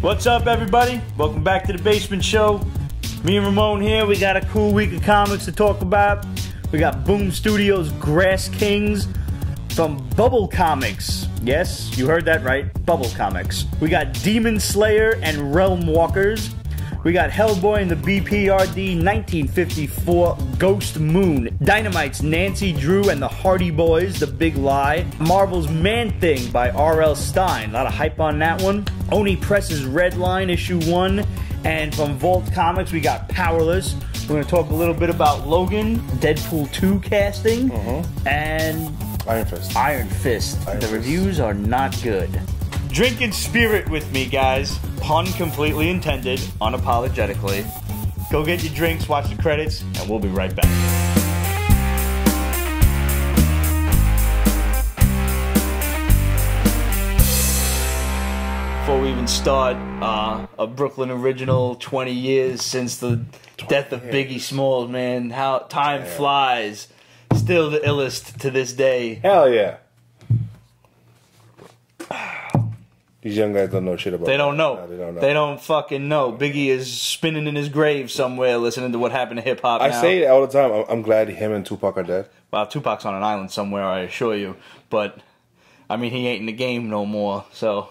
What's up, everybody? Welcome back to the Basement Show. Me and Ramon here. We got a cool week of comics to talk about. We got Boom Studios' Grass Kings from Bubble Comics. Yes, you heard that right. Bubble Comics. We got Demonslayer and Realmwalkers. We got Hellboy and the BPRD 1954 Ghost Moon. Dynamite's Nancy Drew and the Hardy Boys, The Big Lie. Marvel's Man-Thing by R.L. Stine. A lot of hype on that one. Oni Press's Redline issue 1. And from Vault Comics, we got Powerless. We're going to talk a little bit about Logan, Deadpool 2 casting, and Iron Fist. The reviews are not good. Drinking spirit with me, guys. Pun completely intended, unapologetically. Go get your drinks, watch the credits, and we'll be right back. Before we even start, a Brooklyn original, 20 years since the death of Biggie Smalls, man. How time flies. Still the illest to this day. Hell yeah. These young guys don't know shit about They don't know. No, they don't know. They don't fucking know. Biggie is spinning in his grave somewhere listening to what happened to hip-hop now. I say it all the time. I'm glad him and Tupac are dead. Well, Tupac's on an island somewhere, I assure you. But, I mean, he ain't in the game no more, so...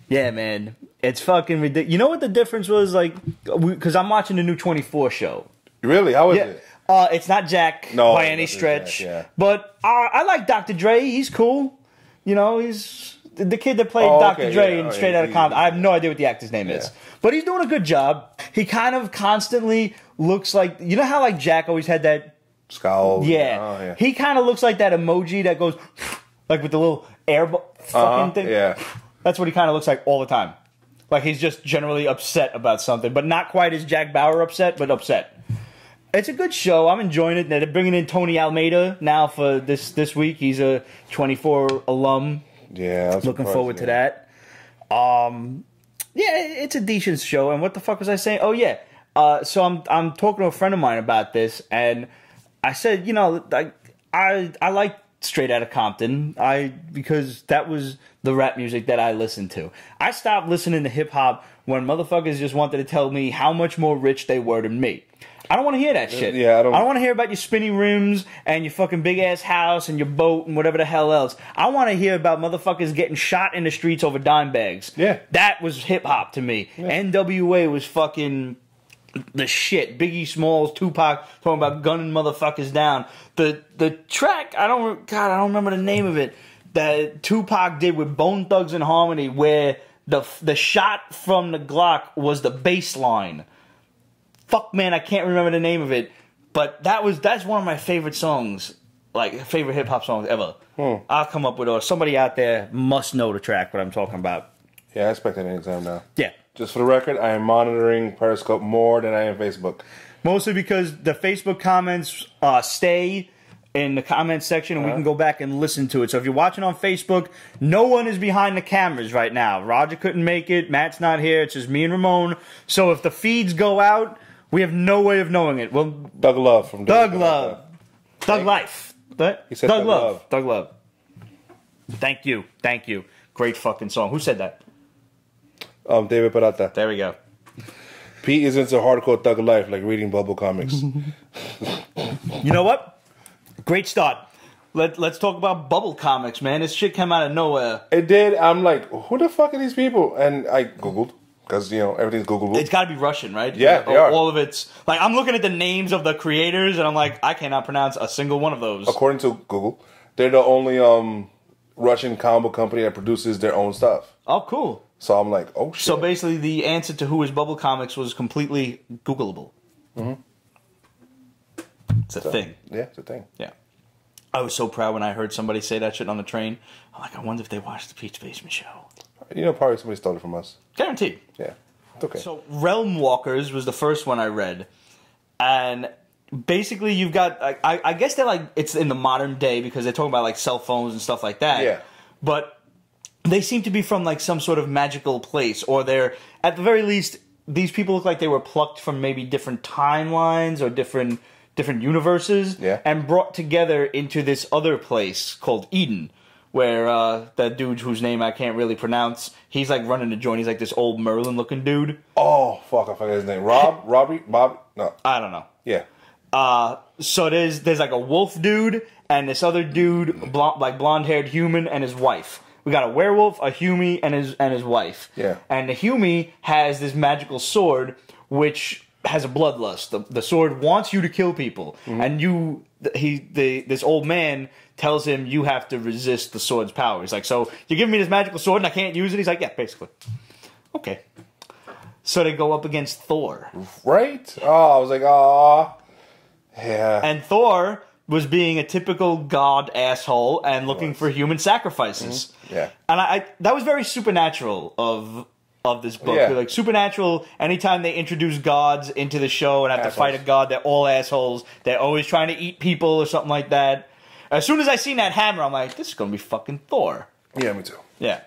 Yeah, man. It's fucking ridiculous. You know what the difference was? Like, because I'm watching the new 24 show. Really? How is it? It's not Jack by any stretch. Jack, But I like Dr. Dre. He's cool. You know, he's... The kid that played Dr. Dre in Straight Outta Compton, I have no idea what the actor's name is. But he's doing a good job. He kind of constantly looks like... You know how like Jack always had that... Scowl? Yeah. He kind of looks like that emoji that goes... Like with the little air fucking thing. Yeah. That's what he kind of looks like all the time. Like he's just generally upset about something. But not quite as Jack Bauer upset, but upset. It's a good show. I'm enjoying it. They're bringing in Tony Almeida now for this week. He's a 24 alum. Yeah, I'm looking forward to that. Yeah, it's a decent show. And what the fuck was I saying? Oh yeah. So I'm talking to a friend of mine about this, and I said, you know, I like Straight Outta Compton, because that was the rap music that I listened to. I stopped listening to hip hop when motherfuckers just wanted to tell me how much more rich they were than me. I don't want to hear that shit. Yeah, I don't want to hear about your spinning rims and your fucking big ass house and your boat and whatever the hell else. I want to hear about motherfuckers getting shot in the streets over dime bags. Yeah. That was hip hop to me. Yeah. NWA was fucking the shit. Biggie Smalls, Tupac talking about gunning motherfuckers down. The track, I don't remember the name of it, that Tupac did with Bone Thugs and Harmony, where the shot from the Glock was the bass line. Fuck, man, I can't remember the name of it, but that's one of my favorite songs, like favorite hip hop songs ever. I'll come up with it, or somebody out there must know the track what I'm talking about. Yeah, I expect that anytime now. Yeah. Just for the record, I am monitoring Periscope more than I am Facebook. Mostly because the Facebook comments stay in the comments section, and we can go back and listen to it. So if you're watching on Facebook, no one is behind the cameras right now. Roger couldn't make it. Matt's not here. It's just me and Ramon. So if the feeds go out, we have no way of knowing it. Well, Doug Love from Doug Love. Doug Life. He said Doug Love. Doug Love. Thank you. Thank you. Great fucking song. Who said that? David Peralta. There we go. Pete is into hardcore Thug Life, like reading Bubble comics. You know what? Great start. Let's talk about Bubble Comics, man. This shit came out of nowhere. It did. I'm like, who the fuck are these people? And I Googled. Because, you know, everything's Googleable. It's got to be Russian, right? Yeah, they are. All of it's... Like, I'm looking at the names of the creators, and I'm like, I cannot pronounce a single one of those. According to Google, they're the only Russian comic book company that produces their own stuff. Oh, cool. So I'm like, oh, shit. So basically, the answer to who is Bubble Comics was completely Googleable. It's a thing. Yeah, it's a thing. Yeah. I was so proud when I heard somebody say that shit on the train. I'm like, I wonder if they watched the Pete's Basement Show. You know, probably somebody stole it from us. Guaranteed. Yeah. It's okay. So, Realmwalkers was the first one I read. And basically, you've got... I guess they're like... It's in the modern day because they're talking about like cell phones and stuff like that. Yeah. But they seem to be from like some sort of magical place. Or they're... At the very least, these people look like they were plucked from maybe different timelines or different universes. Yeah. And brought together into this other place called Eden, where that dude whose name I can't really pronounce, he's like running the joint. He's like this old Merlin looking dude. Oh fuck, I forgot his name. Robbie, no, I don't know. Yeah. So there's like a wolf dude and this other dude, blonde haired human and his wife. We got a werewolf, a humie, and his wife. Yeah. And the humie has this magical sword which has a bloodlust. The sword wants you to kill people, and this old man tells him you have to resist the sword's power. He's like, so you're giving me this magical sword and I can't use it? He's like, yeah, basically. Okay. So they go up against Thor. Right? Oh, I was like, oh. Yeah. And Thor was being a typical god asshole and looking for human sacrifices. Yeah. And that was very supernatural of this book. Yeah. Like, supernatural, anytime they introduce gods into the show and have to fight a god, they're all assholes. They're always trying to eat people or something like that. As soon as I seen that hammer, I'm like, this is going to be fucking Thor. Yeah, me too. Yeah.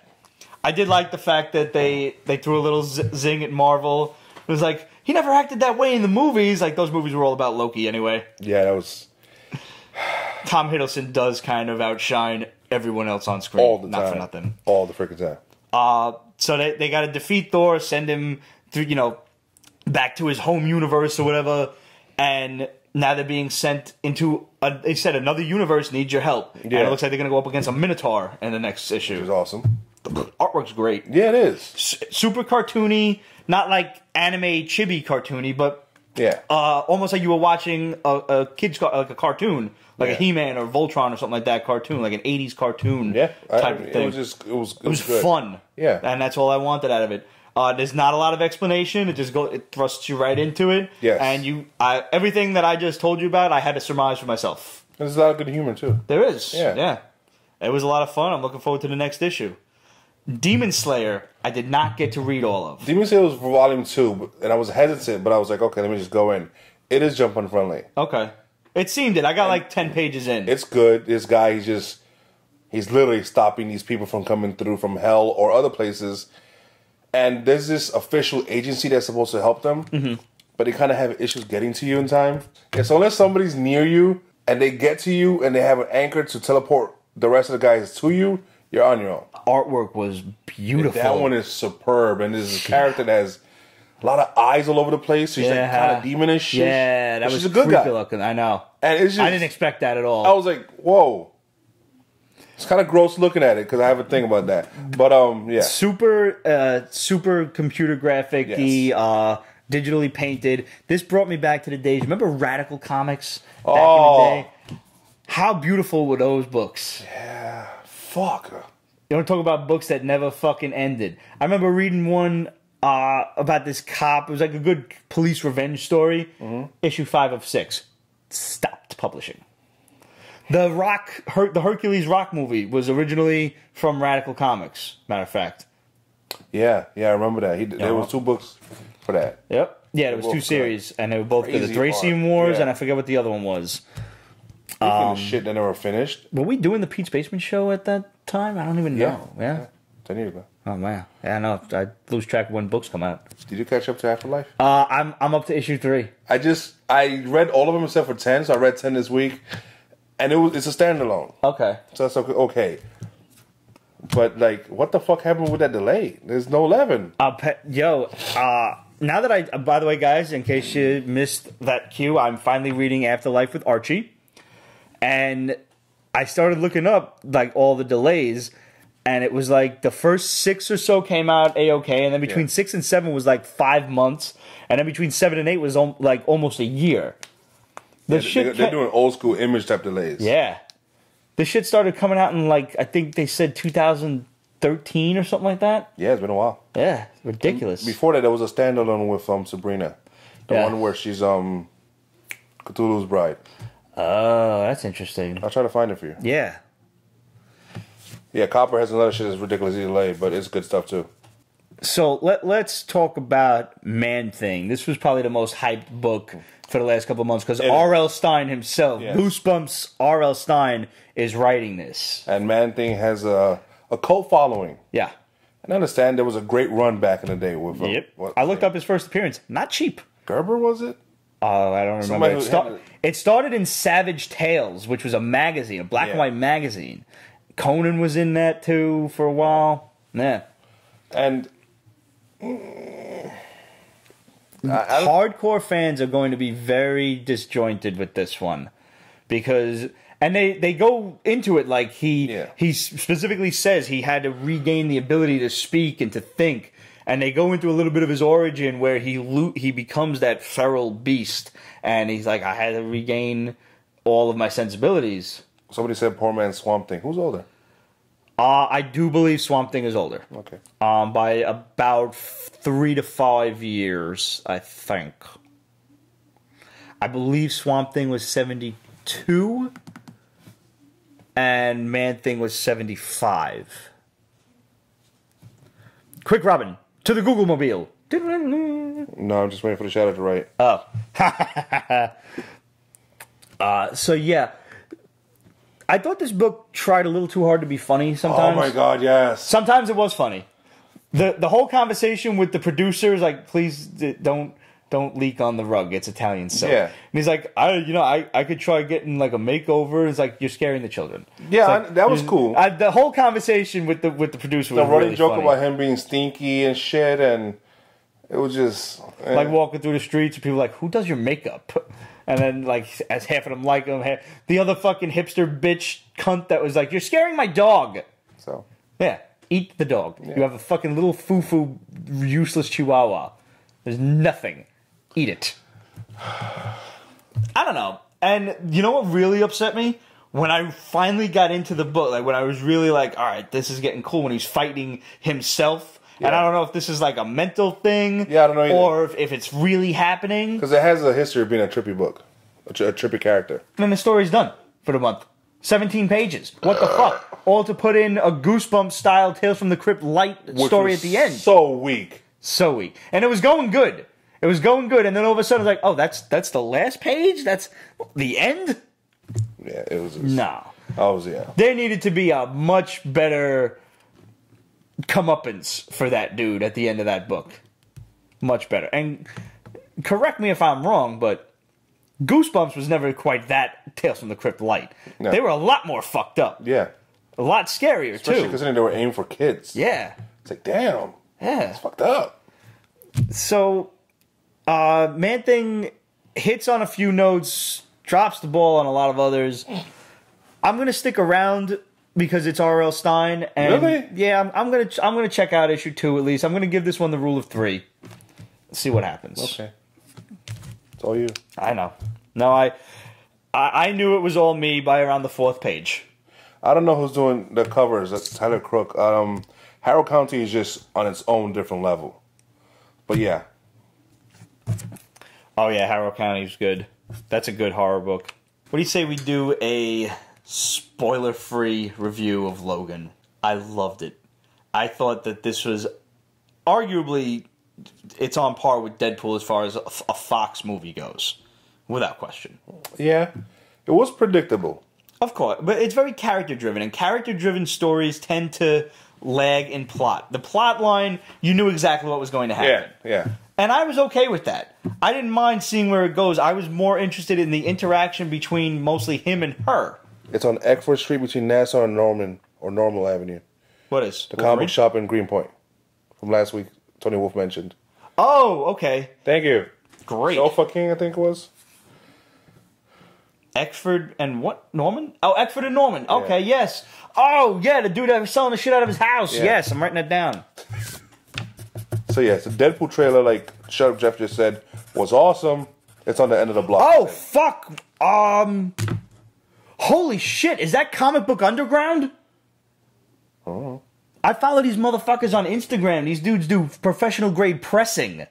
I did like the fact that they threw a little zing at Marvel. It was like, he never acted that way in the movies. Like, those movies were all about Loki anyway. Yeah, that was... Tom Hiddleston does kind of outshine everyone else on screen. All the time. Not for nothing. All the freaking time. So they got to defeat Thor, send him through, back to his home universe or whatever. And now they're being sent into, they said another universe needs your help. Yeah. And it looks like they're going to go up against a Minotaur in the next issue. Which is awesome. The artwork's great. Yeah, it is. Super cartoony, not like anime chibi cartoony, but almost like you were watching a kid's like a cartoon, like a He-Man or Voltron or something like that cartoon, like an 80s cartoon type of thing. It was good. Fun. Yeah. And that's all I wanted out of it. There's not a lot of explanation. It thrusts you right into it. Yes. And everything that I just told you about, I had to surmise for myself. There's a lot of good humor too. There is. Yeah. It was a lot of fun. I'm looking forward to the next issue. Demonslayer, I did not get to read all of. Demonslayer was volume 2, and I was hesitant, but I was like, okay, let me just go in. It is jump unfriendly. Okay. It seemed it. I got like 10 pages in. It's good. This guy, he's literally stopping these people from coming through from hell or other places. And there's this official agency that's supposed to help them, but they kind of have issues getting to you in time. Yeah, so unless somebody's near you and they get to you and they have an anchor to teleport the rest of the guys to you, you're on your own. Artwork was beautiful. And that one is superb, and there's a character that has a lot of eyes all over the place. So he's like kind of demonish. Yeah, that was a good guy. Looking. I know. And it's just, I didn't expect that at all. I was like, whoa. It's kind of gross looking at it because I have a thing about that. But yeah, super computer graphic, digitally painted. This brought me back to the days. Remember Radical Comics back in the day? How beautiful were those books? Yeah, fuck. You want to talk about books that never fucking ended? I remember reading one about this cop. It was like a good police revenge story. Issue 5 of 6 stopped publishing. The Hercules Rock movie was originally from Radical Comics, matter of fact. Yeah, I remember that. There was 2 books for that. Yep. Yeah, there was 2 series, and they were both the Thracian Wars, and I forget what the other one was. The shit that never finished. Were we doing the Pete's Basement show at that time? I don't even know. Yeah. 10 years ago. Oh man. Yeah, I know. I lose track of when books come out. Did you catch up to Afterlife? I'm up to issue 3. I read all of them except for 10, so I read 10 this week. And it's a standalone. Okay. So that's okay. But, like, what the fuck happened with that delay? There's no 11. Now that by the way, guys, in case you missed that cue, I'm finally reading Afterlife with Archie. And I started looking up, like, all the delays. And it was, like, the first 6 or so came out A-okay. And then between 6 and 7 was, like, 5 months. And then between 7 and 8 was, like, almost a year. They're doing old school image type delays. Yeah. The shit started coming out in, like, I think they said 2013 or something like that. Yeah, it's been a while. Yeah, ridiculous. Before that, there was a standalone with Sabrina. The one where she's Cthulhu's bride. Oh, that's interesting. I'll try to find it for you. Yeah. Yeah, Copper has another shit that's ridiculously delayed, but it's good stuff too. So let's talk about Man-Thing. This was probably the most hyped book for the last couple of months because R.L. Stine himself, Goosebumps R.L. Stine, is writing this. And Man-Thing has a cult following. Yeah. And I understand there was a great run back in the day with him. Yep. I looked up his first appearance. Not cheap. Gerber, was it? Oh, I don't remember. It started in Savage Tales, which was a magazine, a black and white magazine. Conan was in that too for a while. Yeah. And hardcore fans are going to be very disjointed with this one because, and they go into it like he specifically says he had to regain the ability to speak and to think, and they go into a little bit of his origin where he becomes that feral beast, and he's like, I had to regain all of my sensibilities. Somebody said poor man Swamp Thing. Who's older? I do believe Swamp Thing is older. Okay. By about 3 to 5 years, I think. I believe Swamp Thing was 72, and Man Thing was 75. Quick, Robin, to the Google Mobile. No, I'm just waiting for the shadow to write. Oh. So yeah. I thought this book tried a little too hard to be funny sometimes. Oh my god, yes. Sometimes it was funny. The whole conversation with the producers, like, please don't leak on the rug. It's Italian soap. Yeah. And he's like, I could try getting like a makeover. It's like, you're scaring the children. Yeah, like, that was cool. The whole conversation with the producer was the running really joke funny. about him being stinky and shit, and it was just like walking through the streets and people like, who does your makeup? And then, like, as half of them like him, the other fucking hipster bitch cunt that was like, you're scaring my dog. So. Yeah, eat the dog. Yeah. You have a fucking little foo-foo, useless chihuahua. There's nothing. Eat it. I don't know. And you know what really upset me? When I finally got into the book, like, when I was really like, all right, this is getting cool, when he was fighting himself. Yeah. And I don't know if this is like a mental thing. Yeah, I don't know either. Or if it's really happening. Because it has a history of being a trippy book. A trippy character. And then the story's done for the month. 17 pages. What the fuck? All to put in a Goosebumps style Tales from the Crypt light story at the end. So weak. So weak. And it was going good. It was going good. And then all of a sudden, it's like, oh, that's the last page? That's the end? Yeah, it was. No. Yeah. There needed to be a much better comeuppance for that dude at the end of that book. Much better. And correct me if I'm wrong, but Goosebumps was never quite that Tales from the Crypt light. No. They were a lot more fucked up. Yeah. A lot scarier, especially too. considering they were aimed for kids. Yeah. It's like, damn. Yeah. It's fucked up. So, Man Thing hits on a few notes, drops the ball on a lot of others. I'm going to stick around because it's R.L. Stine. And really? Yeah, I'm gonna check out issue 2 at least. I'm gonna give this one the rule of 3. See what happens. Okay. It's all you. I know. No, I knew it was all me by around the 4th page. I don't know who's doing the covers. That's Tyler Crook. Harrow County is just on its own different level. But yeah. Oh yeah, Harrow County's good. That's a good horror book. What do you say we do a spoiler-free review of Logan? I loved it. I thought that this was arguably, it's on par with Deadpool as far as a Fox movie goes, without question. Yeah, it was predictable. Of course, but it's very character-driven, and character-driven stories tend to lag in plot. The plot line, you knew exactly what was going to happen. Yeah. And I was okay with that. I didn't mind seeing where it goes. I was more interested in the interaction between mostly him and her. It's on Eckford Street between Nassau and Normal Avenue. What is? The comic shop in Greenpoint. From last week, Tony Wolf mentioned. Oh, okay. Thank you. Great. Sofa King, I think it was. Eckford and what? Norman? Oh, Eckford and Norman. Okay, yeah. Yes. Oh, yeah, the dude that was selling the shit out of his house. Yeah. Yes, I'm writing that down. So, yes, the Deadpool trailer, like Shut Up Jeff just said, was awesome. It's on the end of the block. Oh, fuck. Holy shit, is that Comic Book Underground? Oh. I follow these motherfuckers on Instagram. These dudes do professional grade pressing.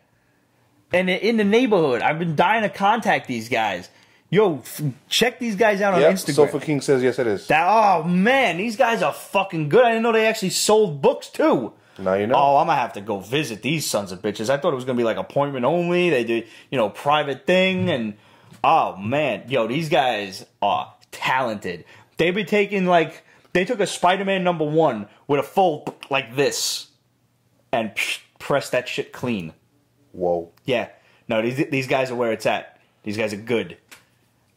And in the neighborhood. I've been dying to contact these guys. Yo, check these guys out on Instagram. Sofa King says yes, it is. Oh, man, these guys are fucking good. I didn't know they actually sold books, too. Now you know. Oh, I'm going to have to go visit these sons of bitches. I thought it was going to be like appointment only. They do, private thing. And, oh, man. Yo, these guys are talented. They've been taking, they took a Spider-Man #1 with a full, like this. And pressed that shit clean. Whoa. Yeah. No, these guys are where it's at. These guys are good.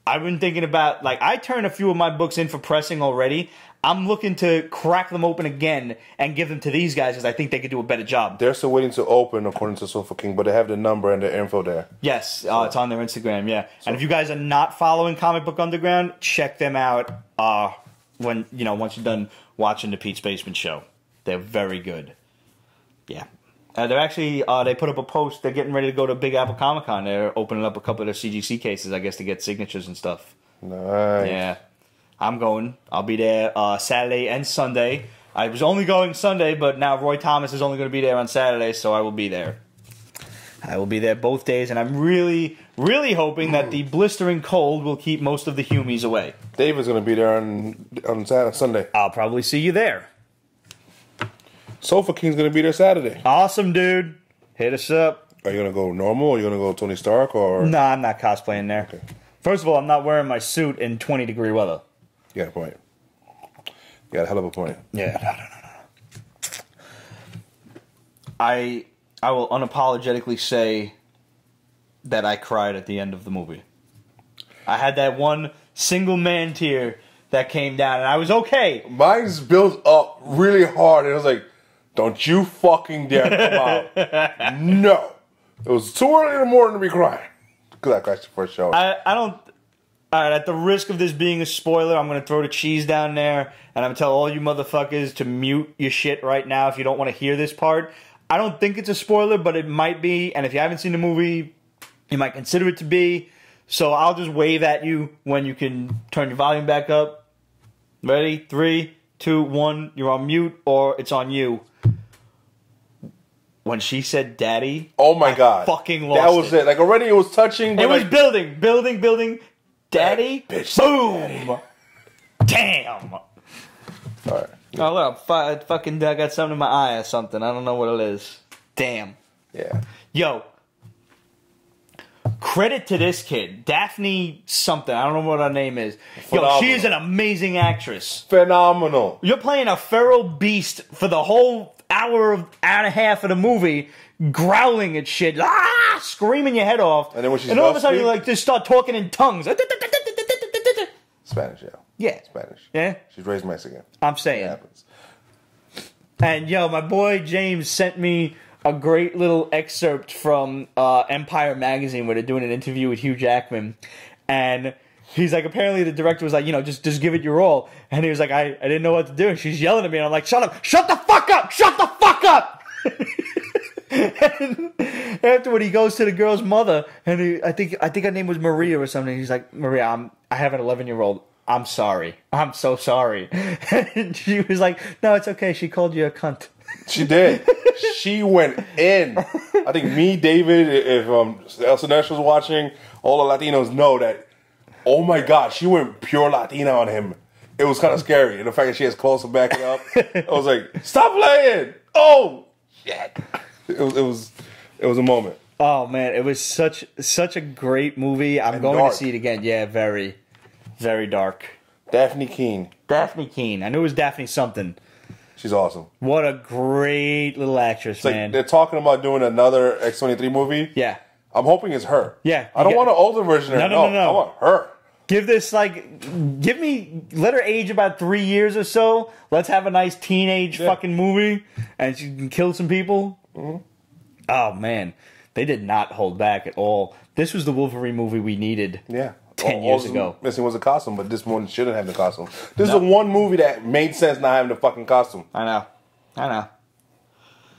I've been thinking about, I turned a few of my books in for pressing already. I'm looking to crack them open again and give them to these guys because I think they could do a better job. They're still waiting to open, according to Sofa King, but they have the number and the info there. Yes, it's on their Instagram, yeah. And if you guys are not following Comic Book Underground, check them out when once you're done watching the Pete's Basement show. They're very good. Yeah. They're actually, they put up a post. They're getting ready to go to Big Apple Comic Con. They're opening up a couple of their CGC cases, I guess, to get signatures and stuff. Nice. Yeah. I'm going. I'll be there Saturday and Sunday. I was only going Sunday, but now Roy Thomas is only going to be there on Saturday, so I will be there. I will be there both days, and I'm really, really hoping that the blistering cold will keep most of the humies away. Dave is going to be there on Saturday, Sunday. I'll probably see you there. Sofa King's going to be there Saturday. Awesome, dude. Hit us up. Are you going to go normal, or are you going to go Tony Stark, or...? No, I'm not cosplaying there. Okay. First of all, I'm not wearing my suit in 20-degree weather. Yeah, point. You got a hell of a point. Yeah, no. I will unapologetically say that I cried at the end of the movie. I had that one single man tear that came down, and I was okay. Mine's built up really hard, and I was like, don't you fucking dare come out. No. It was too early in the morning to be crying. Because I crashed the first show. I don't... Alright, at the risk of this being a spoiler, I'm going to throw the cheese down there, and I'm going to tell all you motherfuckers to mute your shit right now if you don't want to hear this part. I don't think it's a spoiler, but it might be, and if you haven't seen the movie, you might consider it to be. So I'll just wave at you when you can turn your volume back up. Ready? 3, 2, 1. You're on mute, or it's on you. When she said daddy, oh my God. Fucking lost that was it. Like, already it was touching. It was building. Daddy, bitch, boom, daddy. Damn. All right. Oh look, I got something in my eye or something. I don't know what it is. Damn. Yeah. Yo. Credit to this kid, Daphne something. I don't know what her name is. Phenomenal. Yo, she is an amazing actress. Phenomenal. You're playing a feral beast for the whole hour and a half of the movie, growling at shit, screaming your head off, and then when she's all of a sudden you like just start talking in tongues. Spanish, yeah. Yeah. Spanish. Yeah. She's raised Mexican. I'm saying. It happens. And yo, my boy James sent me a great little excerpt from Empire magazine where they're doing an interview with Hugh Jackman, and he's like, apparently the director was like, just give it your all, and he was like, I didn't know what to do, and she's yelling at me, and I'm like, shut the fuck up. And afterward, he goes to the girl's mother, and I think her name was Maria or something. He's like, Maria, I have an 11-year-old. I'm sorry. I'm so sorry. And she was like, no, it's okay. She called you a cunt. She did. She went in. I think me, David, if El Sinesh was watching, all the Latinos know that, oh my God, she went pure Latina on him. It was kind of scary. And the fact that she has clothes to back it up, I was like, stop playing. Oh, shit. It was a moment. Oh, man. It was such a great movie. I'm going to see it again. Yeah, very, very dark. Daphne Keane. I knew it was Daphne something. She's awesome. What a great little actress, it's like man. They're talking about doing another X-23 movie. Yeah. I'm hoping it's her. Yeah. I don't want an older version of her. No. I want her. Let her age about 3 years or so. Let's have a nice teenage fucking movie, and she can kill some people. Mm-hmm. Oh, man. They did not hold back at all. This was the Wolverine movie we needed 10 years ago. Missing was a costume, but this one shouldn't have the costume. This is the one movie that made sense not having the fucking costume. I know.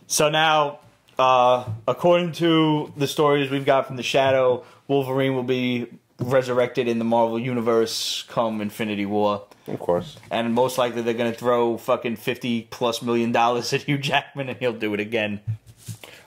So now, according to the stories we've got from the Shadow, Wolverine will be resurrected in the Marvel Universe come Infinity War. Of course. And most likely they're going to throw fucking $50+ million at Hugh Jackman and he'll do it again.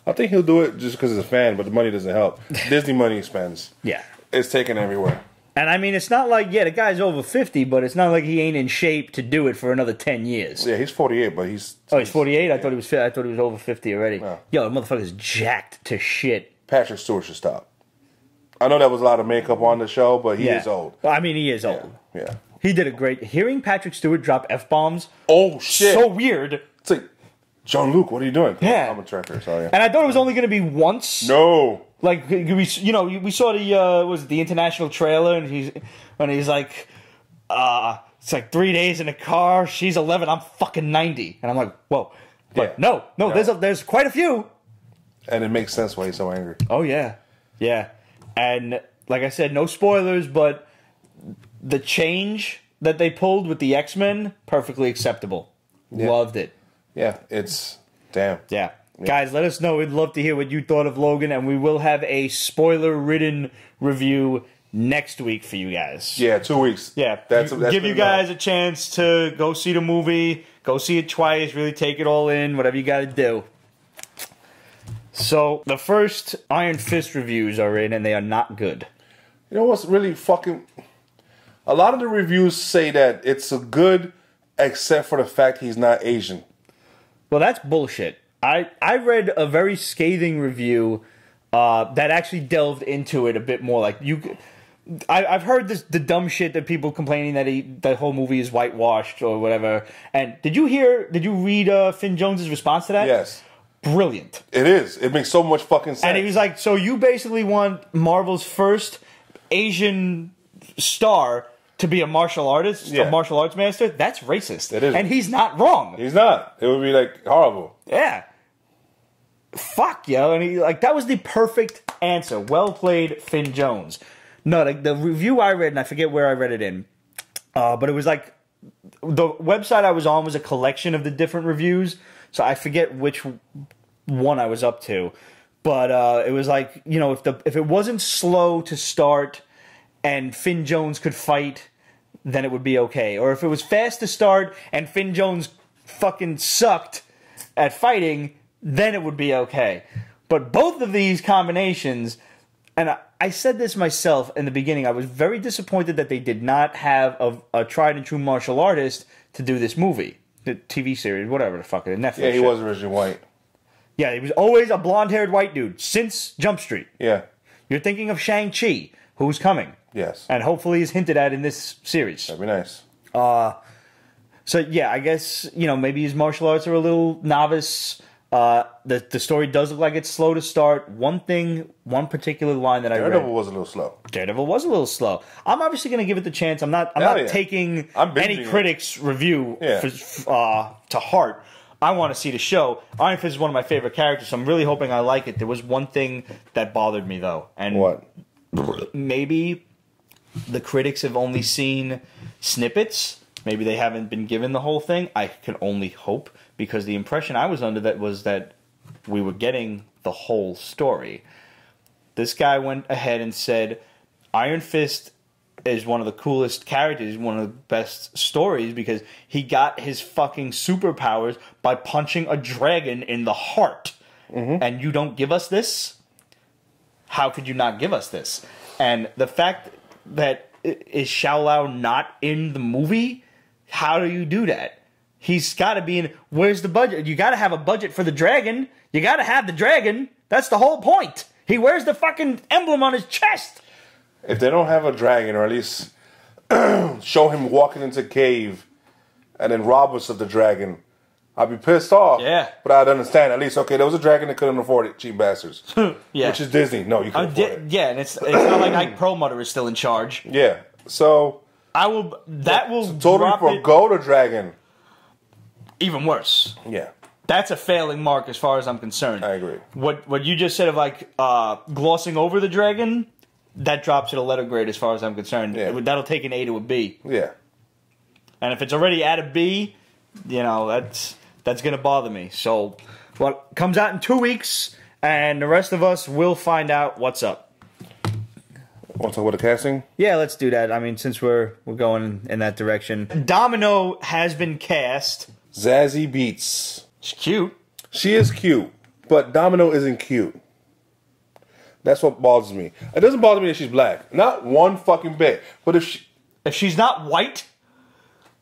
I think he'll do it just because he's a fan, but the money doesn't help. Disney money spends. Yeah. It's taken everywhere. And I mean, it's not like, the guy's over 50, but it's not like he ain't in shape to do it for another 10 years. Yeah, he's 48, but he's... Oh, he's 48? I thought he was over 50 already. No. Yo, the motherfucker's jacked to shit. Patrick Stewart should stop. I know that was a lot of makeup on the show, but he is old. Well, I mean, he is old. Yeah. He did a great... Hearing Patrick Stewart drop F-bombs... Oh, shit. So weird. It's like, Jean-Luc, what are you doing? Yeah. I'm a tracker, so yeah. And I thought it was only going to be once. No. Like, we saw the, the international trailer, and he's like, It's like 3 days in a car. She's 11. I'm fucking 90. And I'm like, whoa. But no. There's quite a few. And it makes sense why he's so angry. Oh, yeah. Yeah. And like I said, no spoilers, but the change that they pulled with the X-Men, perfectly acceptable. Yeah. Loved it. Yeah, it's... Damn. Yeah. Guys, let us know. We'd love to hear what you thought of Logan, and we will have a spoiler-ridden review next week for you guys. Yeah, 2 weeks. Yeah. That's give you guys a chance to go see the movie, go see it twice, really take it all in, whatever you got to do. So, the first Iron Fist reviews are in, and they are not good. You know what's really fucking... A lot of the reviews say that it's a good, except for the fact he's not Asian. Well, that's bullshit. I read a very scathing review that actually delved into it a bit more. Like I've heard the dumb shit that people complaining that the whole movie is whitewashed or whatever. And did you read Finn Jones's response to that? Yes. Brilliant. It is. It makes so much fucking sense. And he was like, so you basically want Marvel's first Asian star to be a martial artist, a martial arts master? That's racist. It is. And he's not wrong. He's not. It would be like horrible. Yeah. Fuck, yo. And that was the perfect answer. Well played, Finn Jones. No, like the review I read, and I forget where I read it in, but it was like the website I was on was a collection of the different reviews, so I forget which one I was up to. But it was like, you know, if it wasn't slow to start and Finn Jones could fight, then it would be okay. Or if it was fast to start and Finn Jones fucking sucked at fighting, then it would be okay. But both of these combinations, and I said this myself in the beginning, I was very disappointed that they did not have a tried and true martial artist to do this movie. The TV series, whatever the fuck, the Netflix Yeah, he shit. was originally white. Yeah, he was always a blonde-haired white dude since Jump Street. Yeah. You're thinking of Shang-Chi, who's coming. Yes. And hopefully is hinted at in this series. That'd be nice. So, yeah, I guess, you know, maybe his martial arts are a little novice. The story does look like it's slow to start. One particular line that I read. Daredevil was a little slow. Daredevil was a little slow. I'm obviously going to give it the chance. I'm not taking any critics' review to heart. I want to see the show. Iron Fist is one of my favorite characters, so I'm really hoping I like it. There was one thing that bothered me, though. And what? Maybe the critics have only seen snippets. Maybe they haven't been given the whole thing. I can only hope, because the impression I was under that was that we were getting the whole story. This guy went ahead and said, Iron Fist is one of the coolest characters, one of the best stories, because he got his fucking superpowers by punching a dragon in the heart. Mm-hmm. And you don't give us this? How could you not give us this? And the fact that is Shao Lao not in the movie, how do you do that? He's got to be in... Where's the budget? You got to have a budget for the dragon. You got to have the dragon. That's the whole point. He wears the fucking emblem on his chest. If they don't have a dragon, or at least show him walking into a cave and then rob us of the dragon, I'd be pissed off. Yeah. But I'd understand. At least, okay, there was a dragon that couldn't afford it, cheap bastards. Yeah. Which is Disney. No, you couldn't afford it. Yeah, and it's not like Ike Perlmutter is still in charge. Yeah. So... That will totally forgo the dragon. Even worse. Yeah. That's a failing mark as far as I'm concerned. I agree. What you just said of like glossing over the dragon, that drops it a letter grade as far as I'm concerned. Yeah. That'll take an A to a B. Yeah. And if it's already at a B, you know, that's going to bother me. So, well, it comes out in 2 weeks, and the rest of us will find out what's up. Want to talk about the casting? Yeah, let's do that. I mean, since we're going in that direction. Domino has been cast. Zazie Beetz. She's cute. She is cute, but Domino isn't cute. That's what bothers me. It doesn't bother me that she's black. Not one fucking bit. But if she's not white,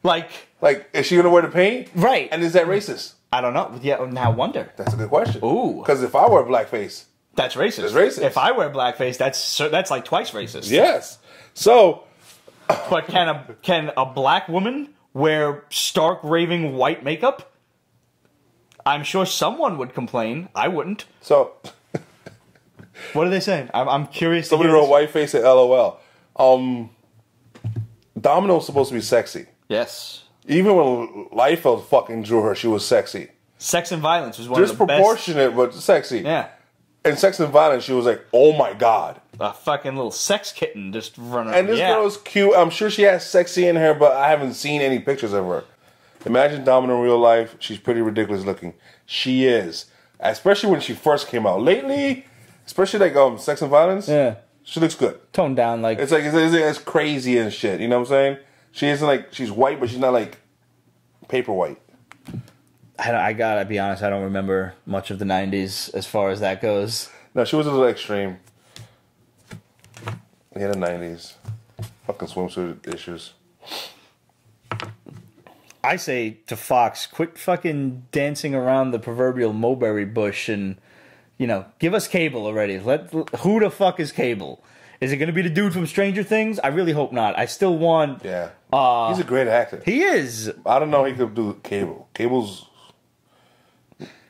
like, is she gonna wear the paint? Right. And is that racist? I don't know. Yeah, now wonder. That's a good question. Ooh. Because if I wear blackface, that's racist. It's racist. If I wear blackface, that's like twice racist. Yes. So, but can a black woman wear stark raving white makeup? I'm sure someone would complain. I wouldn't. So, what are they saying? I'm curious. Somebody wrote white face at LOL. Domino's supposed to be sexy. Yes. Even when Liefeld fucking drew her, she was sexy. Sex and Violence was one of the best. Disproportionate, but sexy. Yeah. In Sex and Violence, she was like, oh my god. A fucking little sex kitten just running. And this girl is cute. I'm sure she has sexy in her, but I haven't seen any pictures of her. Imagine Domino in real life. She's pretty ridiculous looking. She is. Especially when she first came out. Lately, especially like Sex and Violence, she looks good. Toned down like... It's like, it's crazy and shit. You know what I'm saying? She isn't like, she's white, but she's not like paper white. I gotta be honest, I don't remember much of the 90s as far as that goes. No, she was a little extreme. Yeah, the 90s. Fucking swimsuit issues. I say to Fox, quit fucking dancing around the proverbial mulberry bush and, you know, give us Cable already. Who the fuck is Cable? Is it going to be the dude from Stranger Things? I really hope not. I still want... Yeah. He's a great actor. He is. I don't know he could do Cable. Cable's...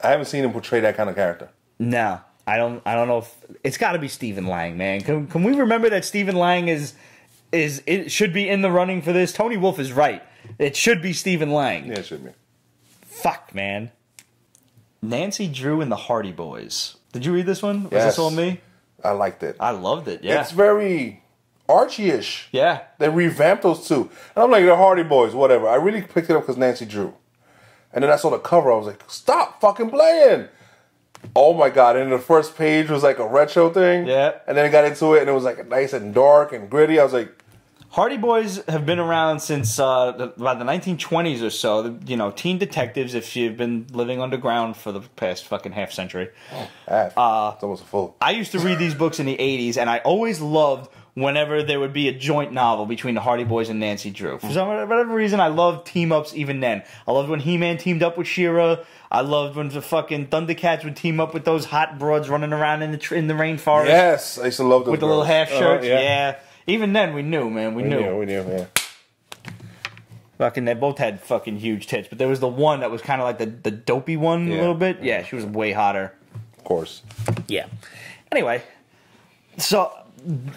I haven't seen him portray that kind of character. No. I don't know if... It's got to be Stephen Lang, man. Can we remember that Stephen Lang it should be in the running for this? Tony Wolf is right. It should be Stephen Lang. Yeah, it should be. Fuck, man. Nancy Drew and the Hardy Boys. Did you read this one? Was Yes. this all me? I liked it. I loved it, yeah. It's very Archie-ish. Yeah. They revamped those two. And I'm like, the Hardy Boys, whatever. I really picked it up because Nancy Drew. And then I saw the cover. I was like, stop fucking playing. Oh my god. And the first page was like a retro thing. Yeah. And then I got into it and it was like nice and dark and gritty. I was like... Hardy Boys have been around since about the 1920s or so. You know, teen detectives, if you've been living underground for the past fucking half century. Half. It's almost a full. I used to read these books in the 80s, and I always loved whenever there would be a joint novel between the Hardy Boys and Nancy Drew. For whatever reason, I loved team-ups even then. I loved when He-Man teamed up with She-Ra. I loved when the fucking Thundercats would team up with those hot broads running around in the rainforest. Yes, I used to love those with the little half shirts. yeah. Even then, we knew, man. We knew, yeah. Fucking, they both had fucking huge tits, but there was the one that was kind of like the dopey one a little bit. Yeah, she was way hotter. Of course. Yeah. Anyway, so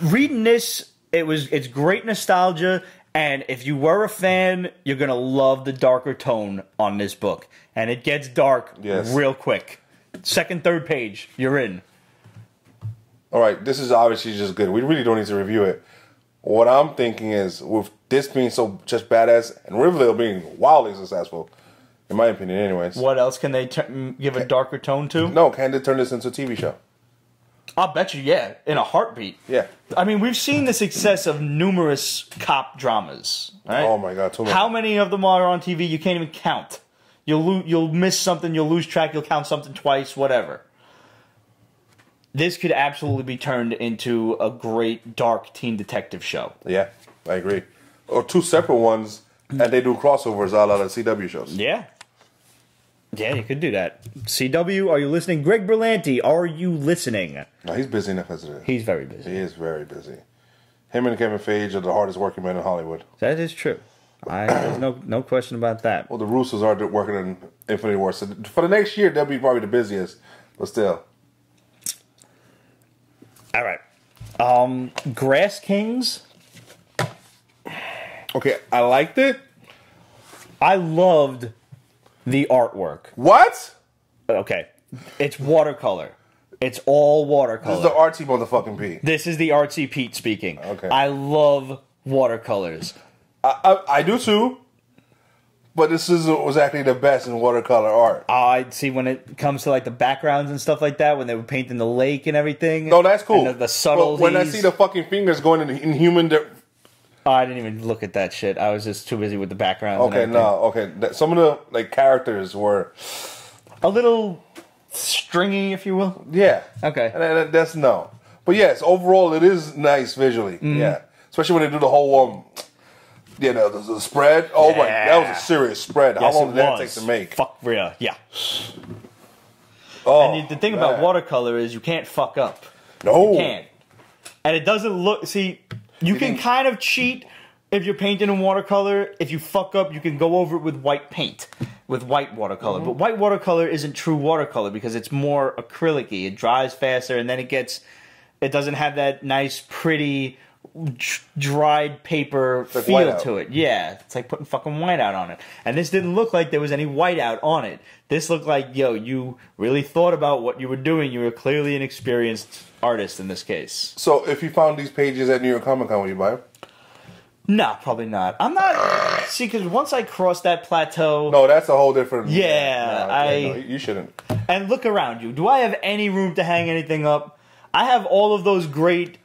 reading this, it's great nostalgia, and if you were a fan, you're gonna love the darker tone on this book, and it gets dark real quick. Second, third page, you're in. All right, this is obviously just good. We really don't need to review it. What I'm thinking is, with this being so just badass, and Riverdale being wildly successful, in my opinion anyways. What else can they give a darker tone to? No, can they turn this into a TV show? I'll bet you, yeah, in a heartbeat. Yeah. I mean, we've seen the success of numerous cop dramas, right? Oh my god, too many. How many of them are on TV? You can't even count. You'll miss something, you'll lose track, you'll count something twice, whatever. This could absolutely be turned into a great dark teen detective show. Yeah, I agree. Or two separate ones, and they do crossovers a la the CW shows. Yeah. Yeah, you could do that. CW, are you listening? Greg Berlanti, are you listening? No, he's busy enough as it is. He's very busy. He is very busy. Him and Kevin Feige are the hardest working men in Hollywood. That is true. There's no question about that. Well, the Russos are working in Infinity War. So for the next year, they'll be probably the busiest. But still. All right. Grass Kings. Okay, I liked it. I loved the artwork. What? Okay. It's watercolor. It's all watercolor. This is the artsy motherfucking Pete. This is the Artsy Pete speaking. Okay. I love watercolors. I do too. But this isn't exactly the best in watercolor art. I see when it comes to like the backgrounds and stuff like that, when they were painting the lake and everything. No, that's cool. And the subtleties. But when I see the fucking fingers going in Inhuman... I didn't even look at that shit. I was just too busy with the backgrounds. Okay, some of the like characters were a little stringy, if you will. Yeah. Okay. And that's no. But yes, overall it is nice visually. Yeah. Especially when they do the whole the spread. Oh my, that was a serious spread. Yes, how long did that take to make? Fuck real, yeah. Oh, and the thing about watercolor is you can't fuck up. No. You can't. And it doesn't look... See, you can kind of cheat if you're painting in watercolor. If you fuck up, you can go over it with white paint, with white watercolor. But white watercolor isn't true watercolor because it's more acrylic-y. It dries faster, and then it doesn't have that nice, pretty dried paper like feel to it. Yeah, it's like putting fucking whiteout on it. And this didn't look like there was any whiteout on it. This looked like, yo, you really thought about what you were doing. You were clearly an experienced artist in this case. So if you found these pages at New York Comic Con, would you buy them? No, probably not. I'm not... See, because once I cross that plateau... No, that's a whole different... Yeah, no, you shouldn't. And look around you. Do I have any room to hang anything up? I have all of those great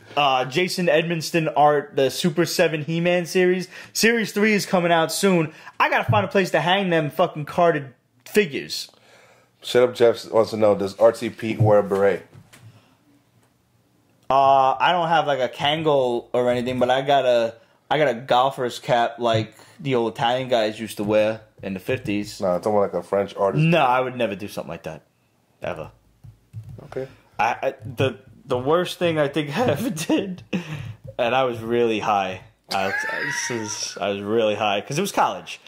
Jason Edmonston art, the Super 7 He-Man series. Series 3 is coming out soon. I gotta find a place to hang them fucking carded figures. Shut Up Jeff wants to know, does Artsy Pete wear a beret? I don't have like a Kangol or anything, but I got a golfer's cap like the old Italian guys used to wear in the 50s. No, it's almost like a French artist. No, I would never do something like that. Ever. Okay. The worst thing I think I ever did, and I was really high. I was really high because it was college.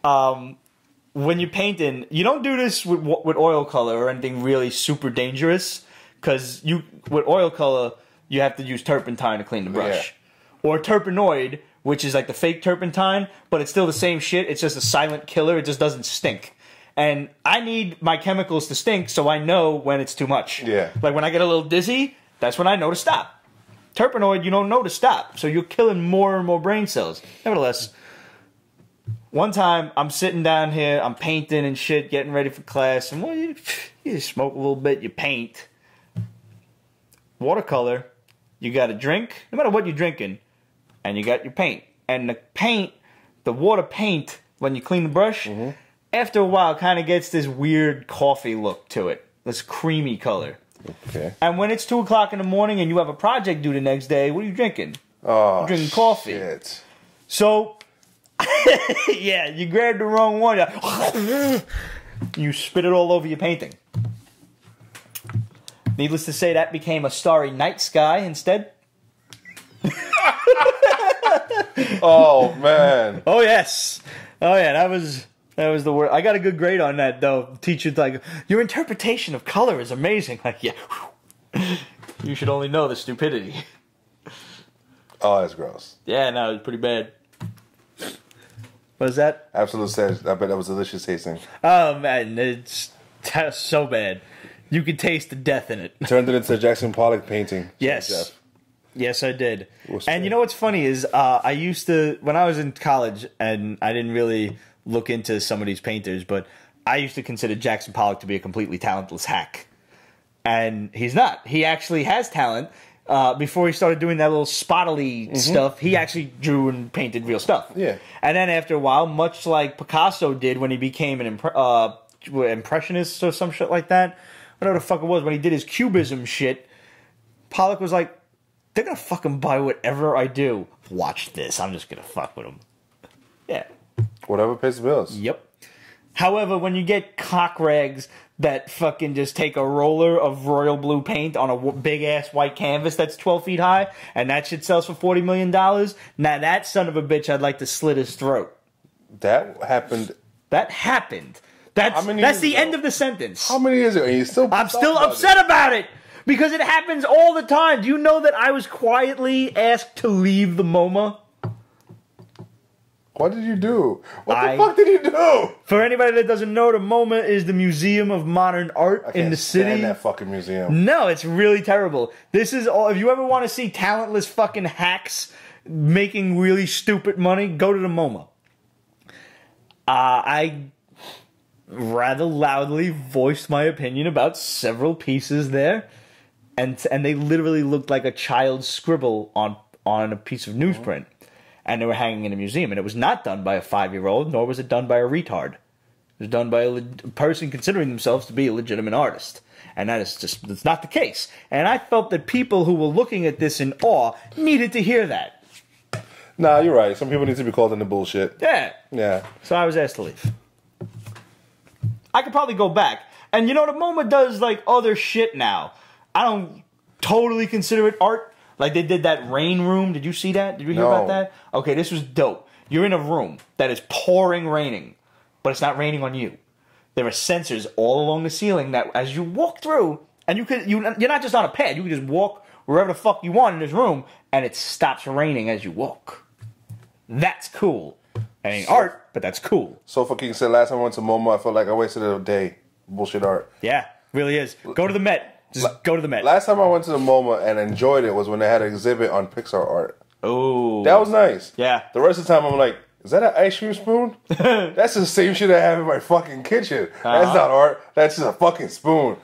When you're painting, you don't do this with oil color or anything really super dangerous, because with oil color you have to use turpentine to clean the brush, or terpenoid, which is like the fake turpentine, but it's still the same shit. It's just a silent killer. It just doesn't stink. And I need my chemicals to stink so I know when it's too much. Yeah. Like when I get a little dizzy, that's when I know to stop. Terpenoid, you don't know to stop. So you're killing more and more brain cells. Nevertheless, one time I'm sitting down here, I'm painting and shit, getting ready for class. And well, you smoke a little bit, you paint. Watercolor, you got a drink, no matter what you're drinking, and you got your paint. And the paint, the water paint, when you clean the brush... Mm-hmm. After a while, kind of gets this weird coffee look to it. This creamy color. Okay. And when it's 2 o'clock in the morning and you have a project due the next day, what are you drinking? Oh, you're drinking coffee. Shit. So, yeah, you grabbed the wrong one. You spit it all over your painting. Needless to say, that became a starry night sky instead. Oh, man. Oh, yes. Oh, yeah, that was the word. I got a good grade on that, though. Teacher's like, your interpretation of color is amazing. Like, yeah. You should only know the stupidity. Oh, that's gross. Yeah, no, it was pretty bad. What is that? Absolute sense. I bet that was delicious tasting. Oh, man, it's so bad. You could taste the death in it. Turned it into a Jackson Pollock painting. Yes. Jeff. Yes, I did. And you know what's funny is I used to, when I was in college, and I didn't really look into some of these painters, but I used to consider Jackson Pollock to be a completely talentless hack. And he's not. He actually has talent. Before he started doing that little spottily stuff, he actually drew and painted real stuff. Yeah. And then after a while, much like Picasso did when he became an impressionist or some shit like that, whatever the fuck it was, when he did his cubism shit, Pollock was like, they're gonna fucking buy whatever I do. Watch this. I'm just gonna fuck with them. Yeah. Whatever pays the bills. Yep. However, when you get cock rags that fucking just take a roller of royal blue paint on a big-ass white canvas that's 12 feet high, and that shit sells for $40 million, now that son of a bitch, I'd like to slit his throat. That happened. That happened. That's the end of the sentence. How many years ago? I'm still upset about it. Because it happens all the time. Do you know that I was quietly asked to leave the MoMA? What did you do? What the fuck did you do? For anybody that doesn't know, the MoMA is the Museum of Modern Art in the city. I can't stand that fucking museum. No, it's really terrible. This is all. If you ever want to see talentless fucking hacks making really stupid money, go to the MoMA. I rather loudly voiced my opinion about several pieces there. And they literally looked like a child's scribble on a piece of newsprint. And they were hanging in a museum. And it was not done by a 5-year-old, nor was it done by a retard. It was done by a person considering themselves to be a legitimate artist. And that's not the case. And I felt that people who were looking at this in awe needed to hear that. Nah, you're right. Some people need to be called into bullshit. Yeah. Yeah. So I was asked to leave. I could probably go back. And you know, the MoMA does like other shit now. I don't totally consider it art. Like they did that rain room. Did you see that? Did you hear about that? Okay, this was dope. You're in a room that is pouring raining, but it's not raining on you. There are sensors all along the ceiling that as you walk through, and you're not just on a pad. You can just walk wherever the fuck you want in this room, and it stops raining as you walk. That's cool. It ain't art, but that's cool. So fucking said last time I went to MoMA, I felt like I wasted a day. Bullshit art. Yeah, really is. Go to the Met. Just go to the Met. Last time I went to the MoMA and enjoyed it was when they had an exhibit on Pixar art. Oh. That was nice. Yeah. The rest of the time I'm like, is that an ice cream spoon? That's the same shit I have in my fucking kitchen. That's not art. That's just a fucking spoon.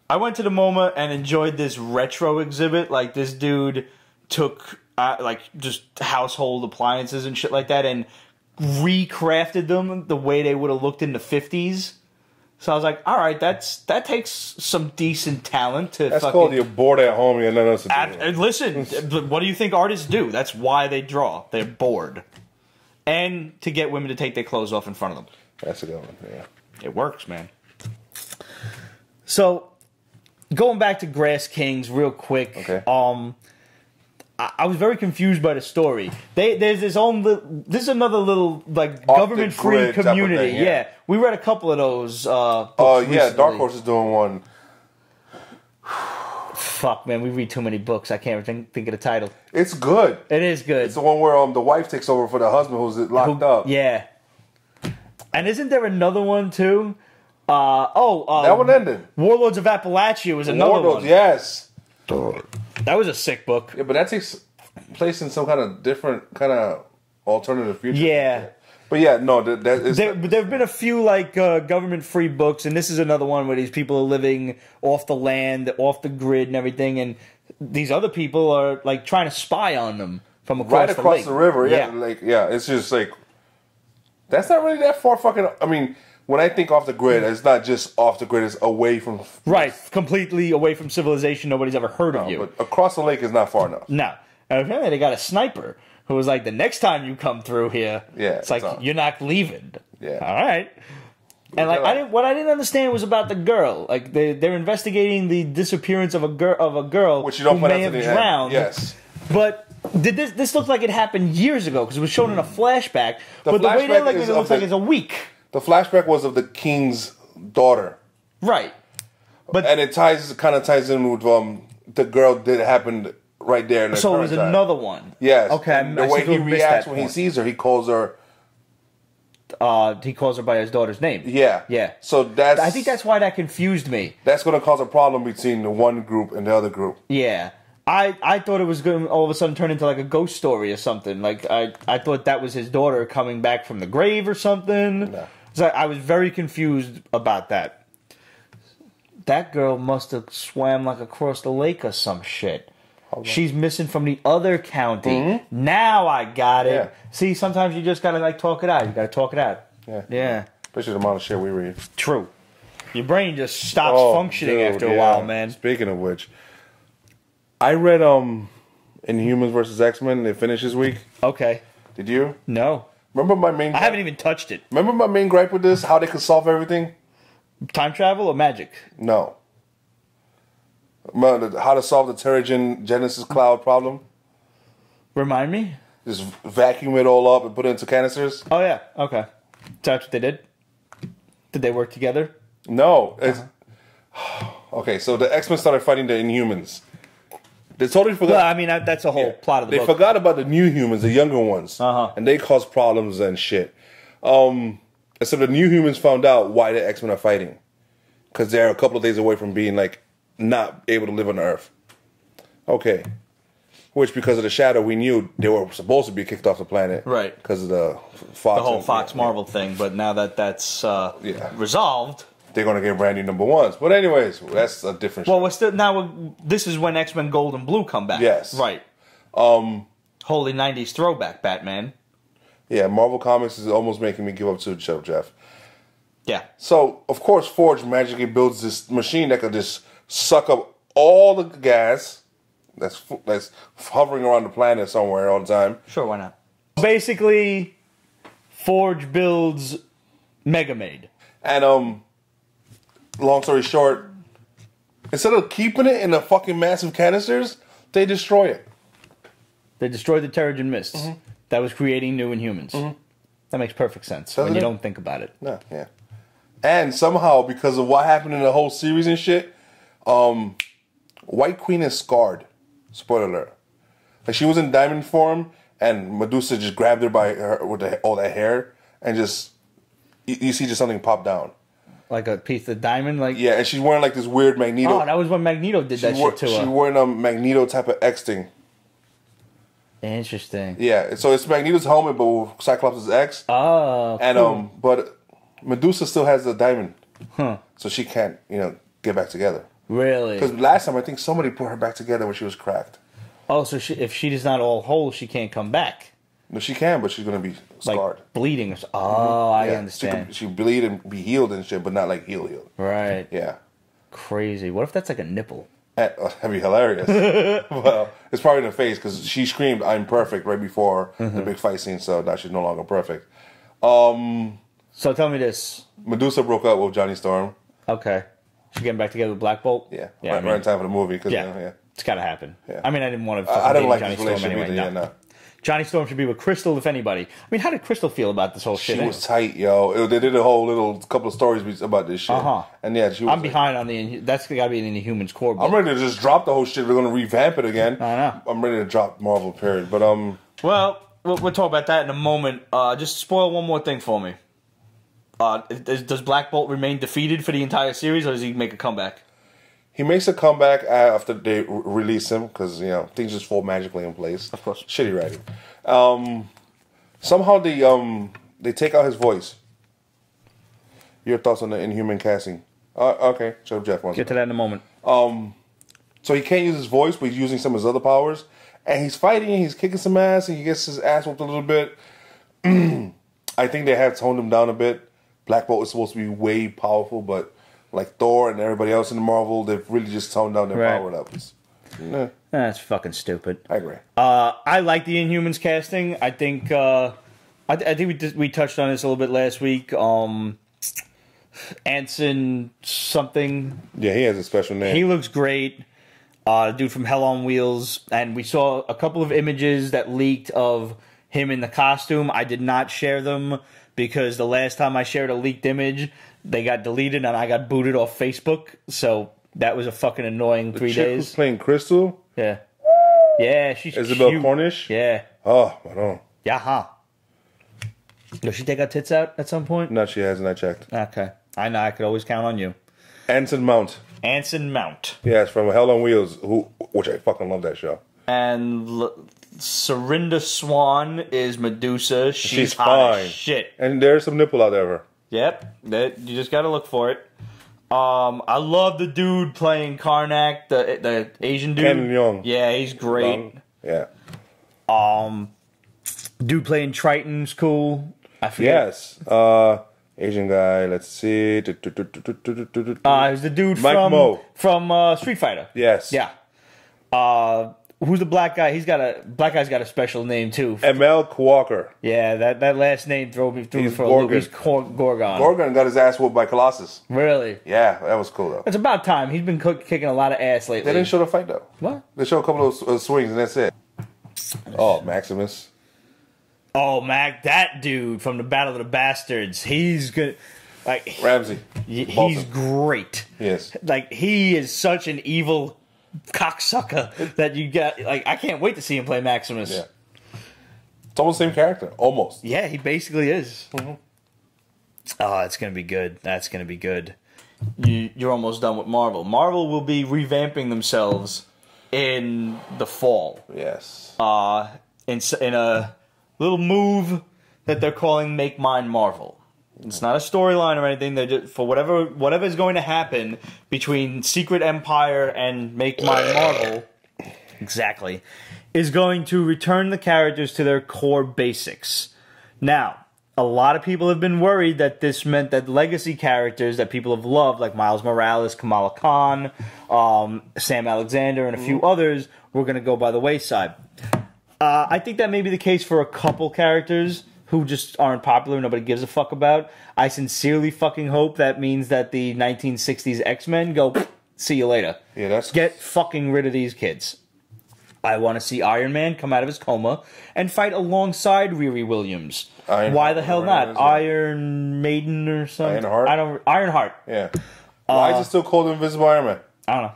I went to the MoMA and enjoyed this retro exhibit. Like, this dude took, just household appliances and shit like that and recrafted them the way they would have looked in the 50s. So I was like, all right, that takes some decent talent to That's called you're bored at home, you have nothing else to do. Listen, what do you think artists do? That's why they draw. They're bored. And to get women to take their clothes off in front of them. That's a good one, yeah. It works, man. So, going back to Grass Kings real quick. Okay. I was very confused by the story. There's this this is another little government-free community. Thing, yeah. We read a couple of those. Oh yeah, Dark Horse is doing one. Fuck, man, we read too many books. I can't think of the title. It's good. It is good. It's the one where the wife takes over for the husband who's locked up. Yeah. And isn't there another one too? That one ended. Warlords of Appalachia was another one. Yes. That was a sick book. Yeah, but that takes place in some kind of different kind of alternative future. Yeah. But yeah, no, that is... There have been a few, government-free books, and this is another one where these people are living off the land, off the grid and everything, and these other people are, trying to spy on them from across the lake. the river, yeah. It's just, that's not really that far fucking... I mean... When I think off the grid, it's not just off the grid, it's away from... Right, completely away from civilization, nobody's ever heard of you. But across the lake is not far enough. No. And apparently they got a sniper who was like, the next time you come through here, it's like, you're not leaving. Yeah. All right. And what I didn't understand was about the girl. Like, they're investigating the disappearance of a girl which you don't who find may out have to the drowned. end. Yes. But... This looked like it happened years ago, because it was shown in a flashback. But the way they it looks like it's a week. The flashback was of the king's daughter, right? And it kind of ties in with the girl that happened right there. In the so it was another one. Yes. Okay. And the way he reacts when he sees her, he calls her. He calls her by his daughter's name. Yeah. Yeah. So I think that's why that confused me. That's going to cause a problem between the one group and the other group. Yeah. I thought it was going to all of a sudden turn into like a ghost story or something. Like I thought that was his daughter coming back from the grave or something. No. So I was very confused about that. That girl must have swam across the lake or some shit. She's missing from the other county. Mm-hmm. Now I got it. Yeah. See, sometimes you just gotta talk it out. You gotta talk it out. Yeah. Especially the amount of shit we read. True. Your brain just stops functioning after a while, man. Speaking of which, I read Inhumans versus X-Men. They finished this week. Okay. Did you? No. Remember my main... I haven't even touched it. Remember my main gripe with this? How they could solve everything? Time travel or magic? No. How to solve the Terrigen Genesis cloud problem? Remind me? Just vacuum it all up and put it into canisters? Oh, yeah. Okay. That's what they did? Did they work together? No. Okay, so the X-Men started fighting the Inhumans. They totally forgot. Well, I mean, that's the whole plot of the book. They forgot about the new humans, the younger ones. And they caused problems and shit. And so the new humans found out why the X-Men are fighting. Because they're a couple of days away from being, not able to live on Earth. Okay. Which, because of the shadow, we knew they were supposed to be kicked off the planet. Right. Because of the Fox. The whole Fox Marvel thing. But now that that's resolved... They're going to get brand new number ones. But anyways, that's a different show. Well, this is when X-Men Gold and Blue come back. Yes. Right. Holy 90s throwback, Batman. Yeah, Marvel Comics is almost making me give up to the show, Jeff. Yeah. So, of course, Forge magically builds this machine that could just suck up all the gas that's hovering around the planet somewhere all the time. Sure, why not? Basically, Forge builds Megamaid. And, long story short, instead of keeping it in the fucking massive canisters, they destroy it. They destroyed the Terrigen Mists. Mm-hmm. That was creating new Inhumans. Mm-hmm. That makes perfect sense when you don't think about it. No, yeah. And somehow, because of what happened in the whole series and shit, White Queen is scarred. Spoiler alert. Like, she was in diamond form, and Medusa just grabbed her by her with all that hair, and just you see just something pop down, like a piece of diamond. Like, yeah, and she's wearing like this weird Magneto. Oh, that was when Magneto did that shit to her. She's wearing a Magneto type of X thing. Interesting. Yeah, so it's Magneto's helmet, but with Cyclops' X. Oh, and cool. But Medusa still has the diamond, so she can't, get back together. Really? Because last time I think somebody put her back together when she was cracked. Oh, so if she is not all whole, she can't come back. No, she can, but she's gonna be scarred, like bleeding. Oh, I understand. She bleed and be healed and shit, but not like healed. Right. Yeah. Crazy. What if that's like a nipple? That'd be hilarious. Well, it's probably in the face because she screamed, "I'm perfect" right before the big fight scene, so now she's no longer perfect. So tell me this: Medusa broke up with Johnny Storm. Okay, she getting back together with Black Bolt. Yeah, right in time for the movie. Cause, it's gotta happen. Yeah. I mean, I didn't want to. I didn't like Johnny this Storm relationship anyway. either. No. Johnny Storm should be with Crystal, if anybody. I mean, how did Crystal feel about this whole shit? She was tight, yo. They did a whole little couple of stories about this shit. And yeah, she was. I'm behind on that's got to be in the Inhumans core book. I'm ready to just drop the whole shit. We're gonna revamp it again. I know. I'm ready to drop Marvel. Period. But Well, we'll talk about that in a moment. Just spoil one more thing for me. Does Black Bolt remain defeated for the entire series, or does he make a comeback? He makes a comeback after they release him because things just fall magically in place. Of course, shitty writing. Somehow they take out his voice. Your thoughts on the Inhuman casting? Okay, so Jeff wants get to that in a moment. So he can't use his voice, but he's using some of his other powers, and he's fighting. He's kicking some ass, and he gets his ass whooped a little bit. I think they have toned him down a bit. Black Bolt is supposed to be way powerful, but like Thor and everybody else in the Marvel, they've really just toned down their power levels. That's fucking stupid. I agree. I like the Inhumans casting. I think I think we touched on this a little bit last week. Anson something. Yeah, he has a special name. He looks great. Dude from Hell on Wheels, and we saw a couple of images that leaked of him in the costume. I did not share them because the last time I shared a leaked image, they got deleted and I got booted off Facebook. So that was a fucking annoying 3 days. Who's playing Crystal? Yeah. Yeah, she's Isabel cute. Cornish? Yeah. Oh, I don't. Yeah, huh. Does she take her tits out at some point? No, she hasn't. I checked. Okay. I know. I could always count on you. Anson Mount. Anson Mount. Yeah, it's from Hell on Wheels, which I fucking love that show. And Serinda Swan is Medusa. She's hot fine. as shit. And there's some nipple out there of her. Yep. You just gotta look for it. I love the dude playing Karnak, the Asian dude. Ken Leung. Yeah, he's great. Leung. Yeah. Dude playing Triton's cool. I forget. Yes. Asian guy. Let's see. He's the dude Mike Mo. from Street Fighter. Yes. Yeah. Who's the black guy? Black guy's got a special name too. ML Walker. Yeah, that last name threw me for Gorgon. a loop. He's Gorgon. Gorgon got his ass whooped by Colossus. Really? Yeah, that was cool though. It's about time. He's been kicking a lot of ass lately. They didn't show the fight though. What? They showed a couple of swings and that's it. Oh, Maximus. Oh, Mac, that dude from the Battle of the Bastards. He's good. Like Ramsey. He's great. Yes. Like he is such an evil cocksucker that you got. Like I can't wait to see him play Maximus. Yeah. It's almost the same character. Almost. Yeah, he basically is. Mm-hmm. Oh, it's gonna be good. That's gonna be good. You're almost done with Marvel. Marvel will be revamping themselves in the fall. Yes. In a little move that they're calling "Make Mine Marvel." It's not a storyline or anything. They're just, for whatever is going to happen between Secret Empire and Make Mine Marvel, exactly, is going to return the characters to their core basics. Now, a lot of people have been worried that this meant that legacy characters that people have loved, like Miles Morales, Kamala Khan, Sam Alexander, and a few others, were going to go by the wayside. I think that may be the case for a couple characters who just aren't popular, nobody gives a fuck about. I sincerely fucking hope that means that the 1960s X-Men go, see you later. Yeah, Get fucking rid of these kids. I want to see Iron Man come out of his coma and fight alongside Riri Williams. Why the hell not? Iron Maiden or something? Ironheart? Ironheart. Yeah. Why is it still called Invisible Iron Man? I don't know.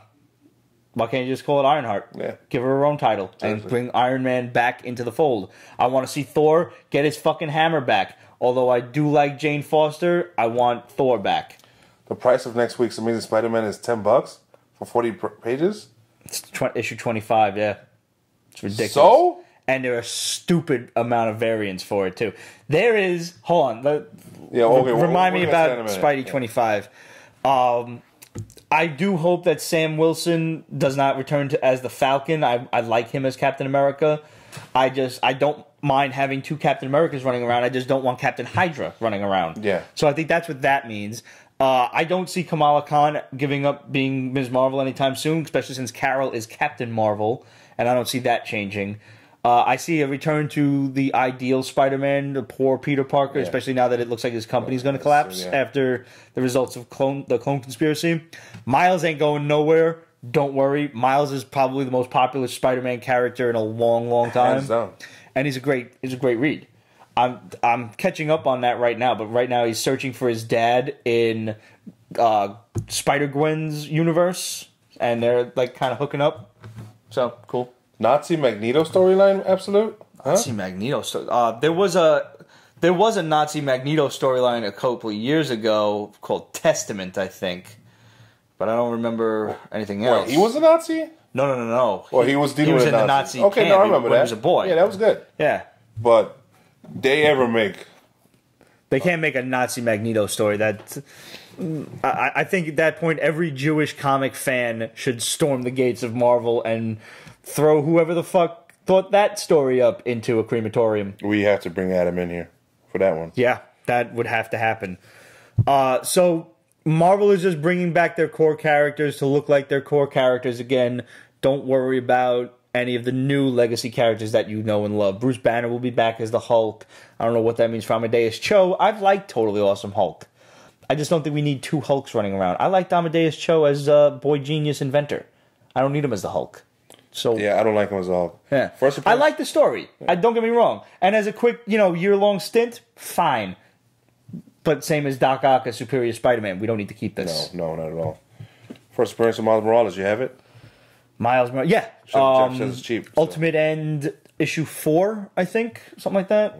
Why can't you just call it Ironheart? Yeah. Give her her own title and bring Iron Man back into the fold. I want to see Thor get his fucking hammer back. Although I do like Jane Foster, I want Thor back. The price of next week's Amazing Spider-Man is $10 for 40 pages? It's issue 25, yeah. It's ridiculous. So? And there are a stupid amount of variants for it, too. There is... Hold on. Remind me about Spidey 25. I do hope that Sam Wilson does not return as the Falcon. I like him as Captain America. I don't mind having two Captain Americas running around. I just don't want Captain Hydra running around. Yeah. So I think that's what that means. I don't see Kamala Khan giving up being Ms. Marvel anytime soon, especially since Carol is Captain Marvel, and I don't see that changing. I see a return to the ideal Spider-Man, the poor Peter Parker, especially now that it looks like his company's going to collapse after the results of the clone conspiracy. Miles ain't going nowhere. Don't worry. Miles is probably the most popular Spider-Man character in a long, long time. Hands down. And he's a great read. I'm catching up on that right now, but right now he's searching for his dad in Spider-Gwen's universe, and they're like kind of hooking up. So cool. Nazi Magneto storyline, absolute. Huh? Nazi Magneto story. There was a Nazi Magneto storyline a couple of years ago called Testament, I think, but I don't remember anything else. Wait, he was a Nazi? No. Well, he was dealing with in the Nazi Okay, camp no, I remember when that. He was a boy. Yeah, that was good. Yeah, but they can't make a Nazi Magneto story. That I think at that point, every Jewish comic fan should storm the gates of Marvel and throw whoever the fuck thought that story up into a crematorium. We have to bring Adam in here for that one. Yeah, that would have to happen. So Marvel is just bringing back their core characters to look like their core characters again. Don't worry about any of the new legacy characters that you know and love. Bruce Banner will be back as the Hulk. I don't know what that means for Amadeus Cho. I've liked Totally Awesome Hulk. I just don't think we need two Hulks running around. I liked Amadeus Cho as Boy Genius Inventor. I don't need him as the Hulk. So yeah, I don't like him as a Hulk. Yeah. I like the story. Don't get me wrong. And as a quick, year-long stint, fine. But same as Doc Ock as Superior Spider-Man. We don't need to keep this. No, not at all. First appearance of Miles Morales, you have it? Miles Morales, yeah. Jeff says it's cheap. Ultimate End issue 4, I think, something like that.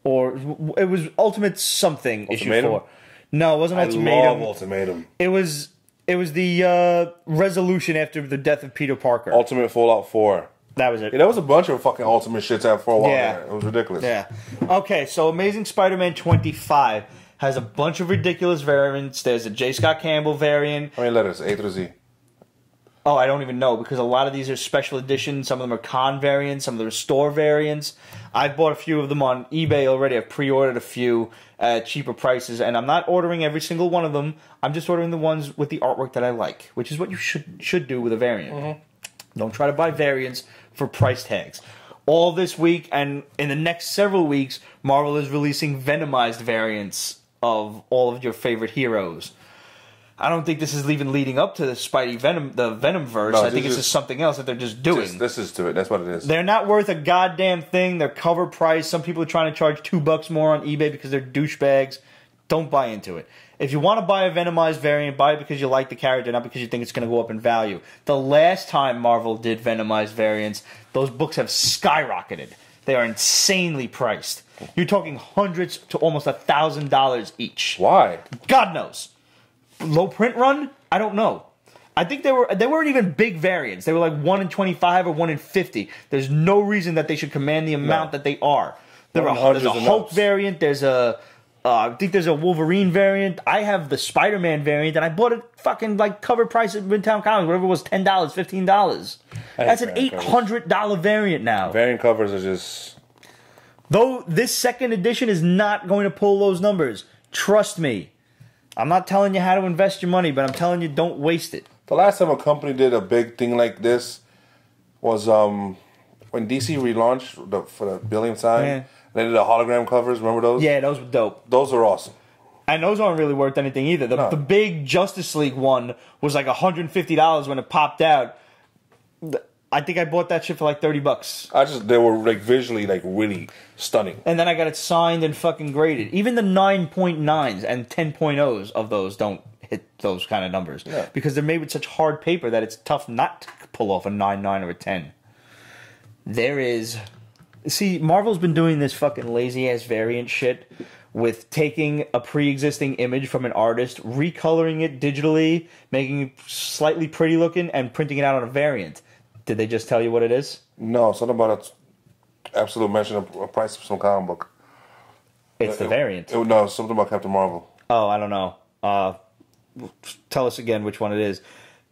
Or it was Ultimate something Ultimatum? issue 4. No, it wasn't Ultimatum. I love Ultimatum. It was the resolution after the death of Peter Parker. Ultimate Fallout 4. That was it. Yeah, there was a bunch of fucking Ultimate shits out for a while there. It was ridiculous. Yeah. Okay, so Amazing Spider-Man 25 has a bunch of ridiculous variants. There's a J. Scott Campbell variant. How many letters? A through Z? Oh, I don't even know, because a lot of these are special editions. Some of them are con variants. Some of them are store variants. I bought a few of them on eBay already. I've pre-ordered a few at cheaper prices, and I'm not ordering every single one of them. I'm just ordering the ones with the artwork that I like, which is what you should do with a variant. Mm-hmm. Don't try to buy variants for price tags. All this week and in the next several weeks, Marvel is releasing Venomized variants of all of your favorite heroes. I don't think this is even leading up to the Spidey Venom, the Venomverse. No, I think it's just something else that they're just doing. This is to it. That's what it is. They're not worth a goddamn thing. They're cover price. Some people are trying to charge $2 more on eBay because they're douchebags. Don't buy into it. If you want to buy a Venomized variant, buy it because you like the character, not because you think it's going to go up in value. The last time Marvel did Venomized variants, those books have skyrocketed. They are insanely priced. You're talking hundreds to almost $1,000 each. Why? God knows. Low print run? I don't know. I think they weren't even big variants. They were like 1 in 25 or 1 in 50. There's no reason that they should command the amount that they are. There's a Hulk variant. There's a I think there's a Wolverine variant. I have the Spider-Man variant, and I bought it fucking like cover price at Midtown Comics, whatever it was, $10, $15. That's an $800 variant now. Variant covers are just... Though this second edition is not going to pull those numbers. Trust me. I'm not telling you how to invest your money, but I'm telling you don't waste it. The last time a company did a big thing like this was when DC relaunched for the billionth time. Yeah. They did the hologram covers. Remember those? Yeah, those were dope. Those are awesome. And those aren't really worth anything either. The big Justice League one was like $150 when it popped out. I think I bought that shit for like $30. They were like visually like really stunning. And then I got it signed and fucking graded. Even the 9.9s and 10.0s of those don't hit those kind of numbers. Yeah. Because they're made with such hard paper that it's tough not to pull off a 9.9 or a 10. There is... See, Marvel's been doing this fucking lazy-ass variant shit with taking a pre-existing image from an artist, recoloring it digitally, making it slightly pretty looking, and printing it out on a variant. Did they just tell you what it is? No, something about an absolute mention of a price of some comic book. It's the variant. No, something about Captain Marvel. Oh, I don't know. Tell us again which one it is.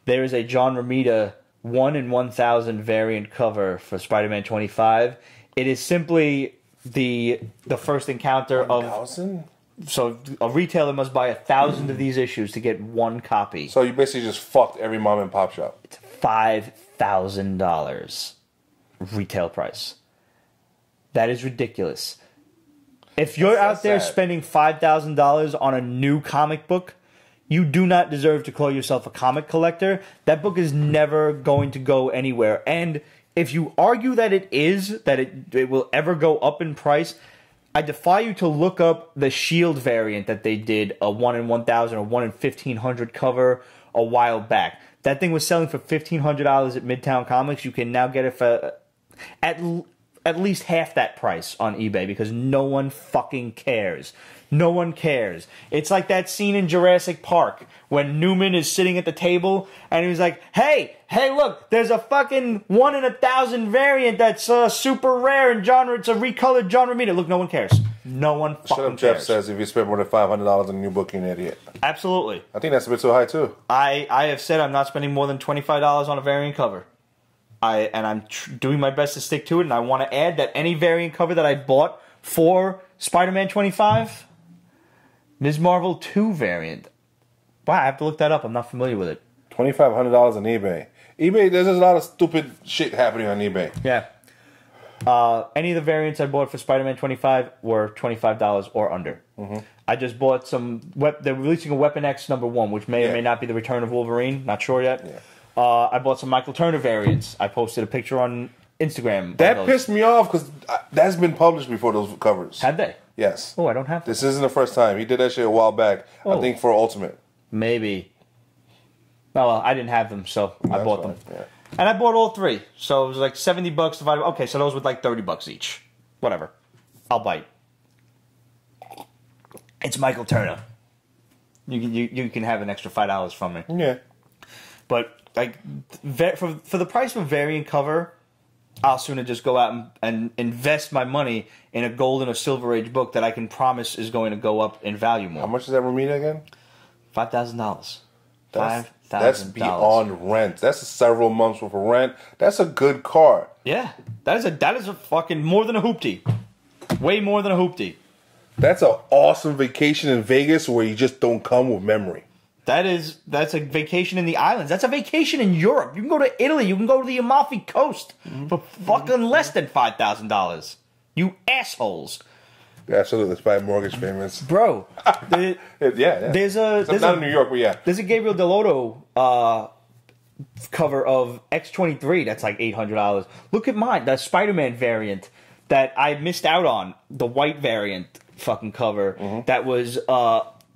There is a John Romita 1 in 1,000 variant cover for Spider-Man 25. It is simply the first encounter 1,000? So a retailer must buy 1,000 of these issues to get one copy. So you basically just fucked every mom and pop shop. It's $5,000 retail price. That is ridiculous. If you're out there spending $5,000 on a new comic book, you do not deserve to call yourself a comic collector. That book is never going to go anywhere. And if you argue that it will ever go up in price, I defy you to look up the Shield variant that they did, a 1 in 1,000 or 1 in 1,500 cover a while back. That thing was selling for $1,500 at Midtown Comics. You can now get it for at least half that price on eBay because no one fucking cares. No one cares. It's like that scene in Jurassic Park when Newman is sitting at the table and he's like, hey, look, there's a fucking 1 in 1,000 variant that's super rare and it's a recolored John Romita. Look, no one cares. No one fucking cares. Shut up, Jeff says if you spend more than $500 on a new book, you're an idiot. Absolutely. I think that's a bit too high, too. I have said I'm not spending more than $25 on a variant cover. I'm doing my best to stick to it, and I want to add that any variant cover that I bought for Spider-Man 25, Ms. Marvel 2 variant. Wow, I have to look that up. I'm not familiar with it. $2,500 on eBay. There's a lot of stupid shit happening on eBay. Yeah. Any of the variants I bought for Spider-Man 25 were $25 or under. Mm-hmm. I just bought some... They're releasing a Weapon X #1, which may or may not be the Return of Wolverine. Not sure yet. Yeah. I bought some Michael Turner variants. I posted a picture on Instagram. That pissed me off because that's been published before, those covers. Had they? Yes. Oh, I don't have that. This isn't the first time. He did that shit a while back. I think for Ultimate. Maybe. Well, I didn't have them, so I bought them. Yeah. And I bought all three. So it was like $70 divided. Okay, so those were like $30 each. Whatever. I'll bite. It's Michael Turner. You can have an extra $5 from me. Yeah. But like for the price of a variant cover, I'll sooner just go out and invest my money in a golden or silver age book that I can promise is going to go up in value more. How much is that Romita again? $5,000. That's beyond rent. That's several months worth of rent. That's a good car. Yeah, that is a fucking more than a hoopty. Way more than a hoopty. That's an awesome vacation in Vegas where you just don't come with memory. That's a vacation in the islands. That's a vacation in Europe. You can go to Italy. You can go to the Amalfi Coast for fucking less than $5,000. You assholes. Absolutely, let's buy mortgage payments, bro. Yeah. There's not in New York, but yeah. There's a Gabriel Delotto cover of X-23 that's like $800. Look at mine, the Spider-Man variant that I missed out on, the white variant fucking cover. Mm-hmm. That was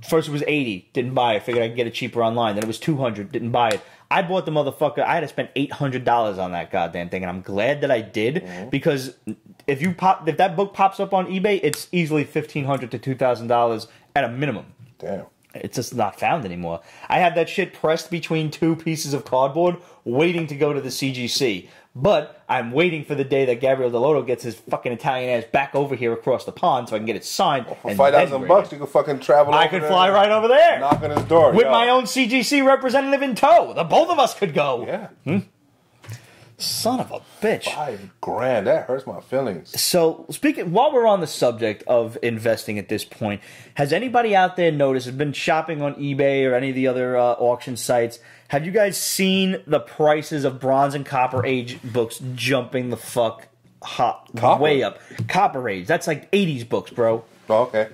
first it was $80, didn't buy it. Figured I could get it cheaper online. Then it was $200, didn't buy it. I bought the motherfucker. I had to spend $800 on that goddamn thing, and I'm glad that I did because if that book pops up on eBay, it's easily $1,500 to $2,000 at a minimum. Damn. It's just not found anymore. I had that shit pressed between two pieces of cardboard, waiting to go to the CGC. But I'm waiting for the day that Gabriel Delotto gets his fucking Italian ass back over here across the pond so I can get it signed. Well, for $5,000, you can fucking travel over there. I could fly right over there. Knock on his door. With my own CGC representative in tow. The both of us could go. Yeah. Son of a bitch. $5,000. That hurts my feelings. So, while we're on the subject of investing at this point, has anybody out there noticed, has been shopping on eBay or any of the other auction sites, have you guys seen the prices of Bronze and Copper Age books jumping the fuck way up? Copper Age, that's like 80s books, bro. Oh, okay.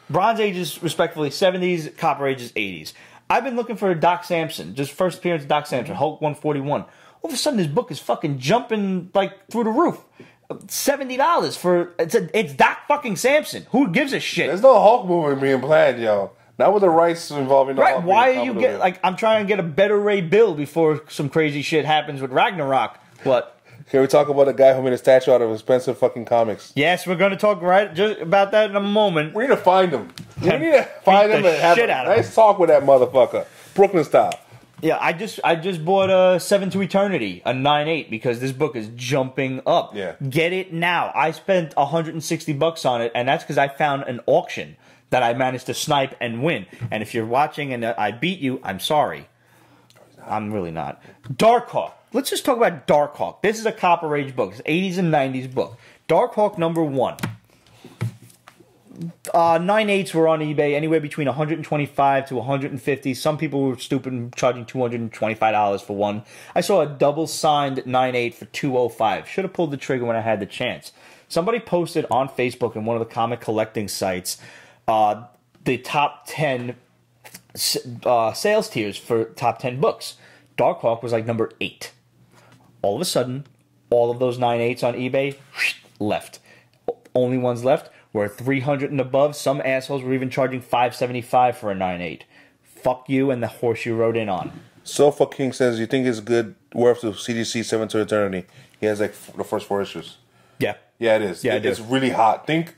Bronze Age is respectively 70s, Copper Age is 80s. I've been looking for Doc Samson, just first appearance of Doc Samson, Hulk 141. All of a sudden, this book is fucking jumping like through the roof. $70 for it's Doc fucking Samson. Who gives a shit? There's no Hulk movie being planned, yo. Not with the rights involving the Right, why are you get like I'm trying to get a better Ray bill before some crazy shit happens with Ragnarok. What? Can we talk about a guy who made a statue out of expensive fucking comics? Yes, we're going to talk just about that in a moment. We need to find him. We need to find him and have a nice talk with that motherfucker. Brooklyn style. Yeah, I just bought a 7 to Eternity, a 9/8, because this book is jumping up. Yeah. Get it now. I spent $160 on it, and that's because I found an auction that I managed to snipe and win. And if you're watching and I beat you, I'm sorry. I'm really not. Darkhawk. Let's just talk about Darkhawk. This is a Copper Age book. It's 80s and 90s book. Darkhawk #1. 9/8s were on eBay anywhere between $125 to $150. Some people were stupid and charging $225 for one. I saw a double signed 9/8 for $205. Should have pulled the trigger when I had the chance. Somebody posted on Facebook in one of the comic collecting sites the top 10 sales tiers for top 10 books. Darkhawk was like number 8. All of a sudden, all of those 9/8s on eBay left. Only ones left were 300 and above. Some assholes were even charging $575 for a 9/8. Fuck you and the horse you rode in on. Sofa King says, you think it's good, worth of CGC 7 to Eternity? He has like the first 4 issues. Yeah. Yeah, it is. Yeah, it's really hot. Think,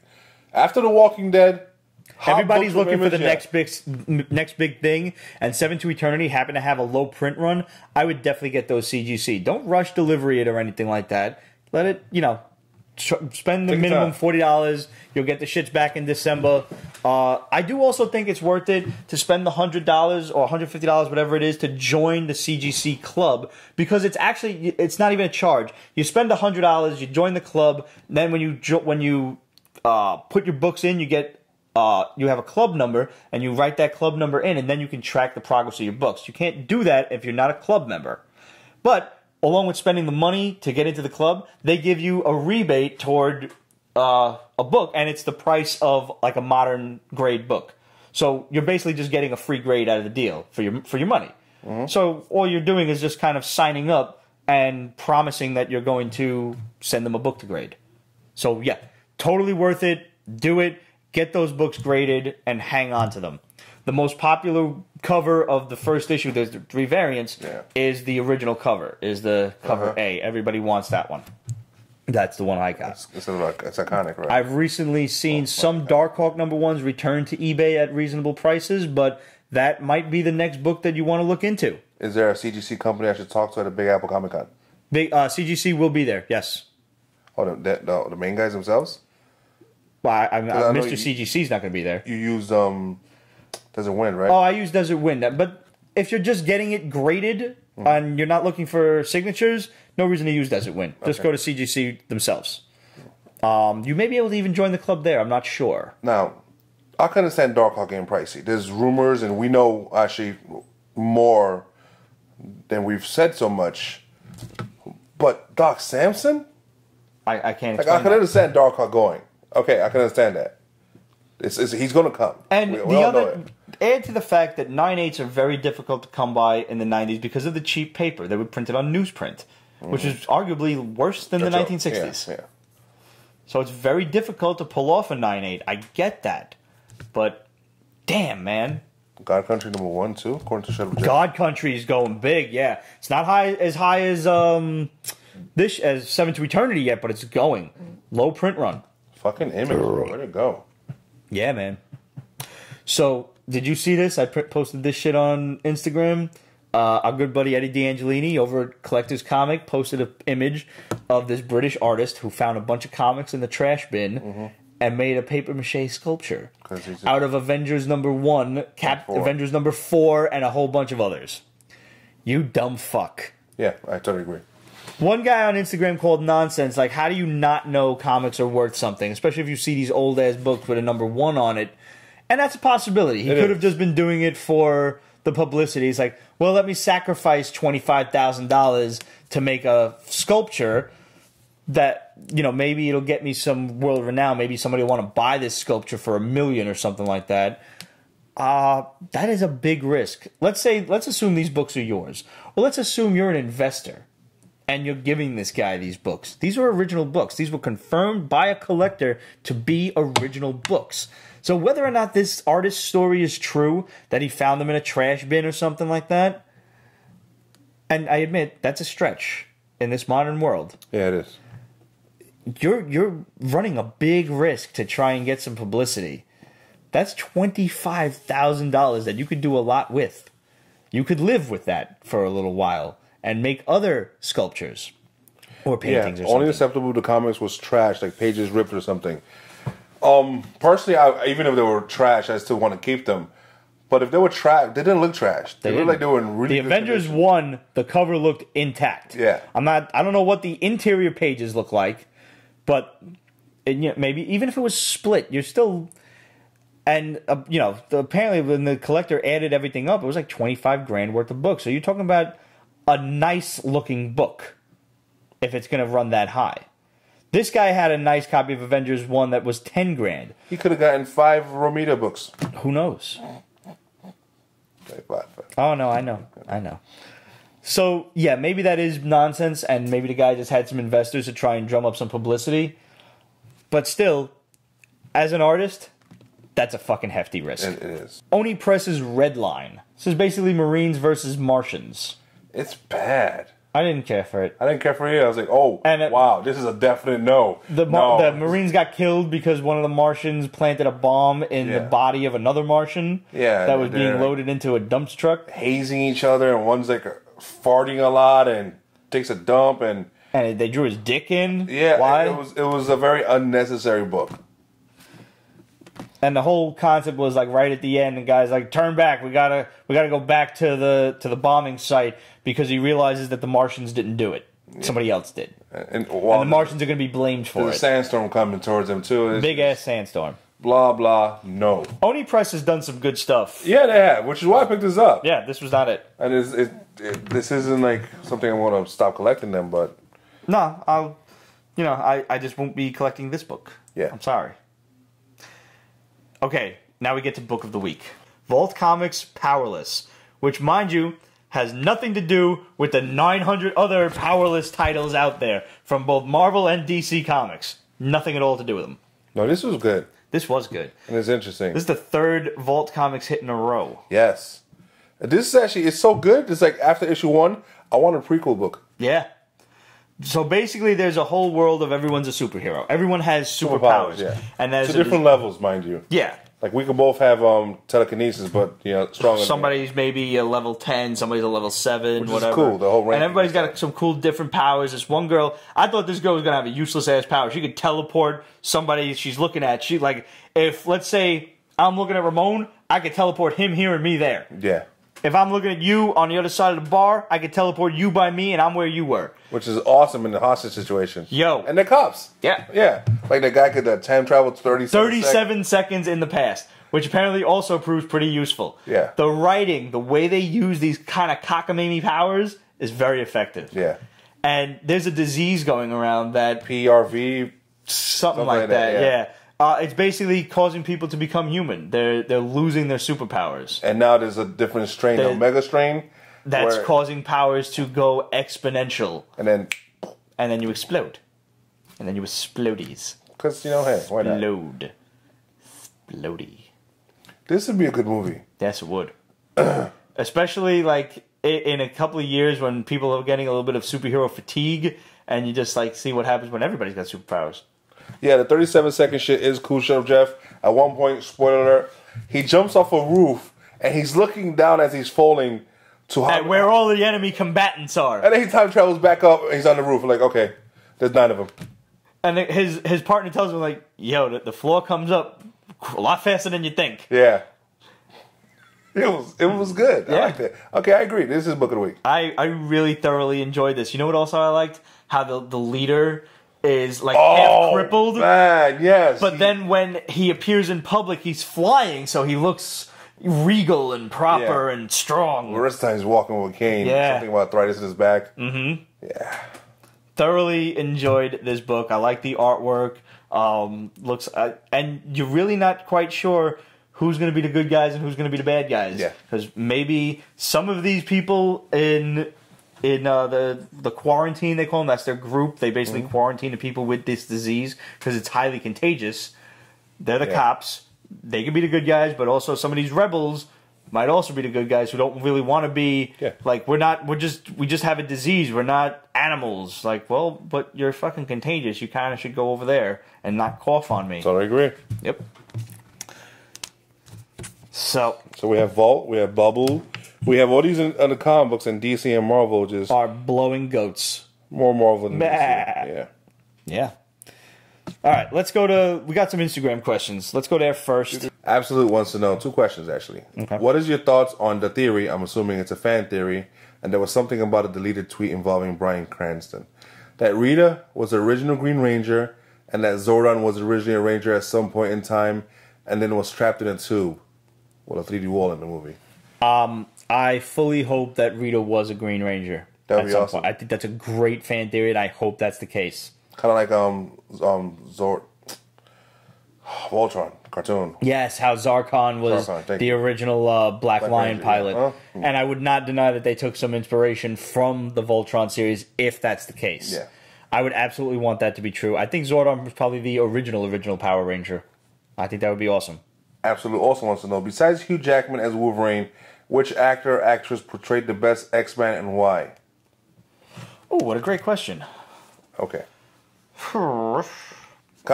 after The Walking Dead, everybody's looking for the next big thing, and 7 to Eternity happened to have a low print run. I would definitely get those CGC. Don't rush delivery it or anything like that. Let it, spend the minimum $40. You'll get the shits back in December. I do also think it's worth it to spend the $100 or $150, whatever it is, to join the CGC club, because it's not even a charge. You spend $100, you join the club, then when you put your books in, you get you have a club number, and you write that club number in, and then you can track the progress of your books. You can't do that if you're not a club member. But along with spending the money to get into the club, they give you a rebate toward a book, and it's the price of like a modern grade book. So you're basically just getting a free grade out of the deal for your money. Mm-hmm. So all you're doing is just kind of signing up and promising that you're going to send them a book to grade. So yeah, totally worth it. Do it. Get those books graded and hang on to them. The most popular cover of the first issue, there's 3 variants, is the original cover, is the cover A. Everybody wants that one. That's the one I got. It's iconic, right? I've recently seen some Darkhawk #1s return to eBay at reasonable prices, but that might be the next book that you want to look into. Is there a CGC company I should talk to at a Big Apple Comic Con? CGC will be there, yes. Oh, the main guys themselves? Well, Mr. CGC's not going to be there. You used Desert Wind, right? Oh, I use Desert Wind. But if you're just getting it graded and you're not looking for signatures, no reason to use Desert Wind. Just go to CGC themselves. You may be able to even join the club there. I'm not sure. Now, I can understand Darkhawk getting pricey. There's rumors, and we know actually more than we've said so much. But Doc Samson? I can't explain I can understand Darkhawk going. Okay, I can understand that. He's going to come. And add to the fact that 9/8s are very difficult to come by in the 90s because of the cheap paper. They were printed on newsprint, which is arguably worse than the 1960s. Yeah. So it's very difficult to pull off a 9/8. I get that. But, damn, man. God Country #1, too, according to Shuttle Jet. God Country is going big, yeah. It's not as high as 7 to Eternity yet, but it's going. Low print run. Fucking Image, bro. Where'd it go? Yeah, man. So, did you see this? I posted this shit on Instagram. Our good buddy Eddie D'Angelini over at Collector's Comic posted an image of this British artist who found a bunch of comics in the trash bin and made a papier-mâché sculpture out of Avengers #1, Avengers #4, and a whole bunch of others. You dumb fuck. Yeah, I totally agree. One guy on Instagram called nonsense, like, how do you not know comics are worth something? Especially if you see these old-ass books with a #1 on it. And that's a possibility. He could have just been doing it for the publicity. He's like, well, let me sacrifice $25,000 to make a sculpture that, maybe it'll get me some world renown. Maybe somebody will want to buy this sculpture for $1 million or something like that. That is a big risk. Let's assume these books are yours. Well, let's assume you're an investor. and you're giving this guy these books. These are original books. These were confirmed by a collector to be original books. So whether or not this artist's story is true, that he found them in a trash bin or something like that, and I admit, that's a stretch in this modern world. Yeah, it is. You're running a big risk to try and get some publicity. That's $25,000 that you could do a lot with. You could live with that for a little while and make other sculptures or paintings or something. Only acceptable to comics was trash, like pages ripped or something. Personally, even if they were trash, I still want to keep them. But if they were trash, they didn't look trash. They looked like they were in really good Avengers condition. 1, the cover looked intact. Yeah. I don't know what the interior pages look like, but maybe even if it was split, you're still... And, apparently when the collector added everything up, it was like $25,000 worth of books. So you're talking about a nice-looking book, if it's going to run that high. This guy had a nice copy of Avengers 1 that was $10,000. He could have gotten 5 Romita books. Who knows? Like 5. Oh, no, I know. So, yeah, maybe that is nonsense, and maybe the guy just had some investors to try and drum up some publicity. But still, as an artist... That's a fucking hefty risk. It is. Oni Press's Redline. This is basically Marines versus Martians. It's bad. I didn't care for it. I didn't care for it. I was like, wow, this is a definite no. The Marines got killed because one of the Martians planted a bomb in the body of another Martian that was being loaded into a dump truck. Hazing each other, and one's like farting a lot and takes a dump. And they drew his dick in. Yeah, why? It was a very unnecessary book. And the whole concept was like right at the end, the guy's like, "Turn back! We gotta go back to the bombing site," because he realizes that the Martians didn't do it; somebody else did, and the Martians are going to be blamed for it. There's a sandstorm coming towards them too. Big ass sandstorm. Blah blah. No. Oni Press has done some good stuff. Yeah, they have, which is why I picked this up. Yeah, this was not it. And this isn't like something I want to stop collecting them, but no, I just won't be collecting this book. Yeah, I'm sorry. Okay, now we get to Book of the Week. Vault Comics' Powerless, which, mind you, has nothing to do with the 900 other Powerless titles out there from both Marvel and DC Comics. Nothing at all to do with them. No, this was good. This was good. And it's interesting. This is the third Vault Comics hit in a row. Yes. This is actually, it's so good. It's like after issue 1, I want a prequel book. Yeah. So basically, there's a whole world of everyone's a superhero. Everyone has superpowers. Yeah. And there's to different levels, mind you. Yeah. Like, we can both have telekinesis, but, stronger. Somebody's maybe a level 10, somebody's a level 7, which whatever. Is cool, the whole range. And everybody's got some cool different powers. This one girl, I thought this girl was going to have a useless-ass power. She could teleport somebody she's looking at. She, like, if, let's say, I'm looking at Ramon, I could teleport him here and me there. Yeah. If I'm looking at you on the other side of the bar, I could teleport you by me and I'm where you were. Which is awesome in the hostage situation. Yo. And the cops. Yeah. Yeah. Like the guy could time travel 37 seconds in the past, which apparently also proves pretty useful. Yeah. The writing, the way they use these kind of cockamamie powers is very effective. Yeah. And there's a disease going around that... PRV? Something like that, yeah. It's basically causing people to become human. They're losing their superpowers. And now there's a different strain, the Omega strain. That's causing powers to go exponential. And then you explode. And then you explodies. Because, hey, why not? Explodey. This would be a good movie. Yes, it would. Especially, like, in a couple of years when people are getting a little bit of superhero fatigue, and you just, like, see what happens when everybody's got superpowers. Yeah, the 37-second shit is cool, Sheriff Jeff. At one point, spoiler alert, he jumps off a roof, and he's looking down as he's falling to at where all the enemy combatants are. And then he time travels back up, and he's on the roof. Like, okay, there's 9 of them. And his partner tells him, like, yo, the floor comes up a lot faster than you think. Yeah. It was good. Yeah. I liked it. Okay, I agree. This is Book of the Week. I really thoroughly enjoyed this. You know what also I liked? How the leader is like half crippled. Man, yes. But then when he appears in public, he's flying, so he looks regal and proper and strong. The rest of the time he's walking with a cane. Yeah. Something about arthritis in his back. Mm-hmm. Yeah. Thoroughly enjoyed this book. I like the artwork. And you're really not quite sure who's going to be the good guys and who's going to be the bad guys. Yeah. Because maybe some of these people in in the quarantine, they call them. That's their group. They basically quarantine the people with this disease because it's highly contagious. They're the cops. They can be the good guys, but also some of these rebels might also be the good guys who don't really want to be like we just have a disease. We're not animals. Like, well, but you're fucking contagious. You kind of should go over there and not cough on me. Totally agree. Yep. So we have Vault, we have Bubble, we have all these in the comic books, and DC and Marvel just are blowing goats. More Marvel than DC. Yeah. Yeah. All right, let's go to... We got some Instagram questions. Let's go there first. Absolute wants to know 2 questions, actually. Okay. What is your thoughts on the theory, I'm assuming it's a fan theory, and there was something about a deleted tweet involving Bryan Cranston, that Rita was the original Green Ranger, and that Zordon was originally a Ranger at some point in time, and then was trapped in a tube with a 3D wall in the movie? I fully hope that Rita was a Green Ranger. That would be awesome. Point. I think that's a great fan theory, and I hope that's the case. Kind of like Voltron cartoon. Yes, how Zarkon was the original Black Lion pilot. Yeah. And I would not deny that they took some inspiration from the Voltron series, if that's the case. Yeah. I would absolutely want that to be true. I think Zordon was probably the original Power Ranger. I think that would be awesome. Absolutely. Also wants to know, besides Hugh Jackman as Wolverine, which actor or actress portrayed the best X-Men and why? Oh, what a great question. Okay. Kind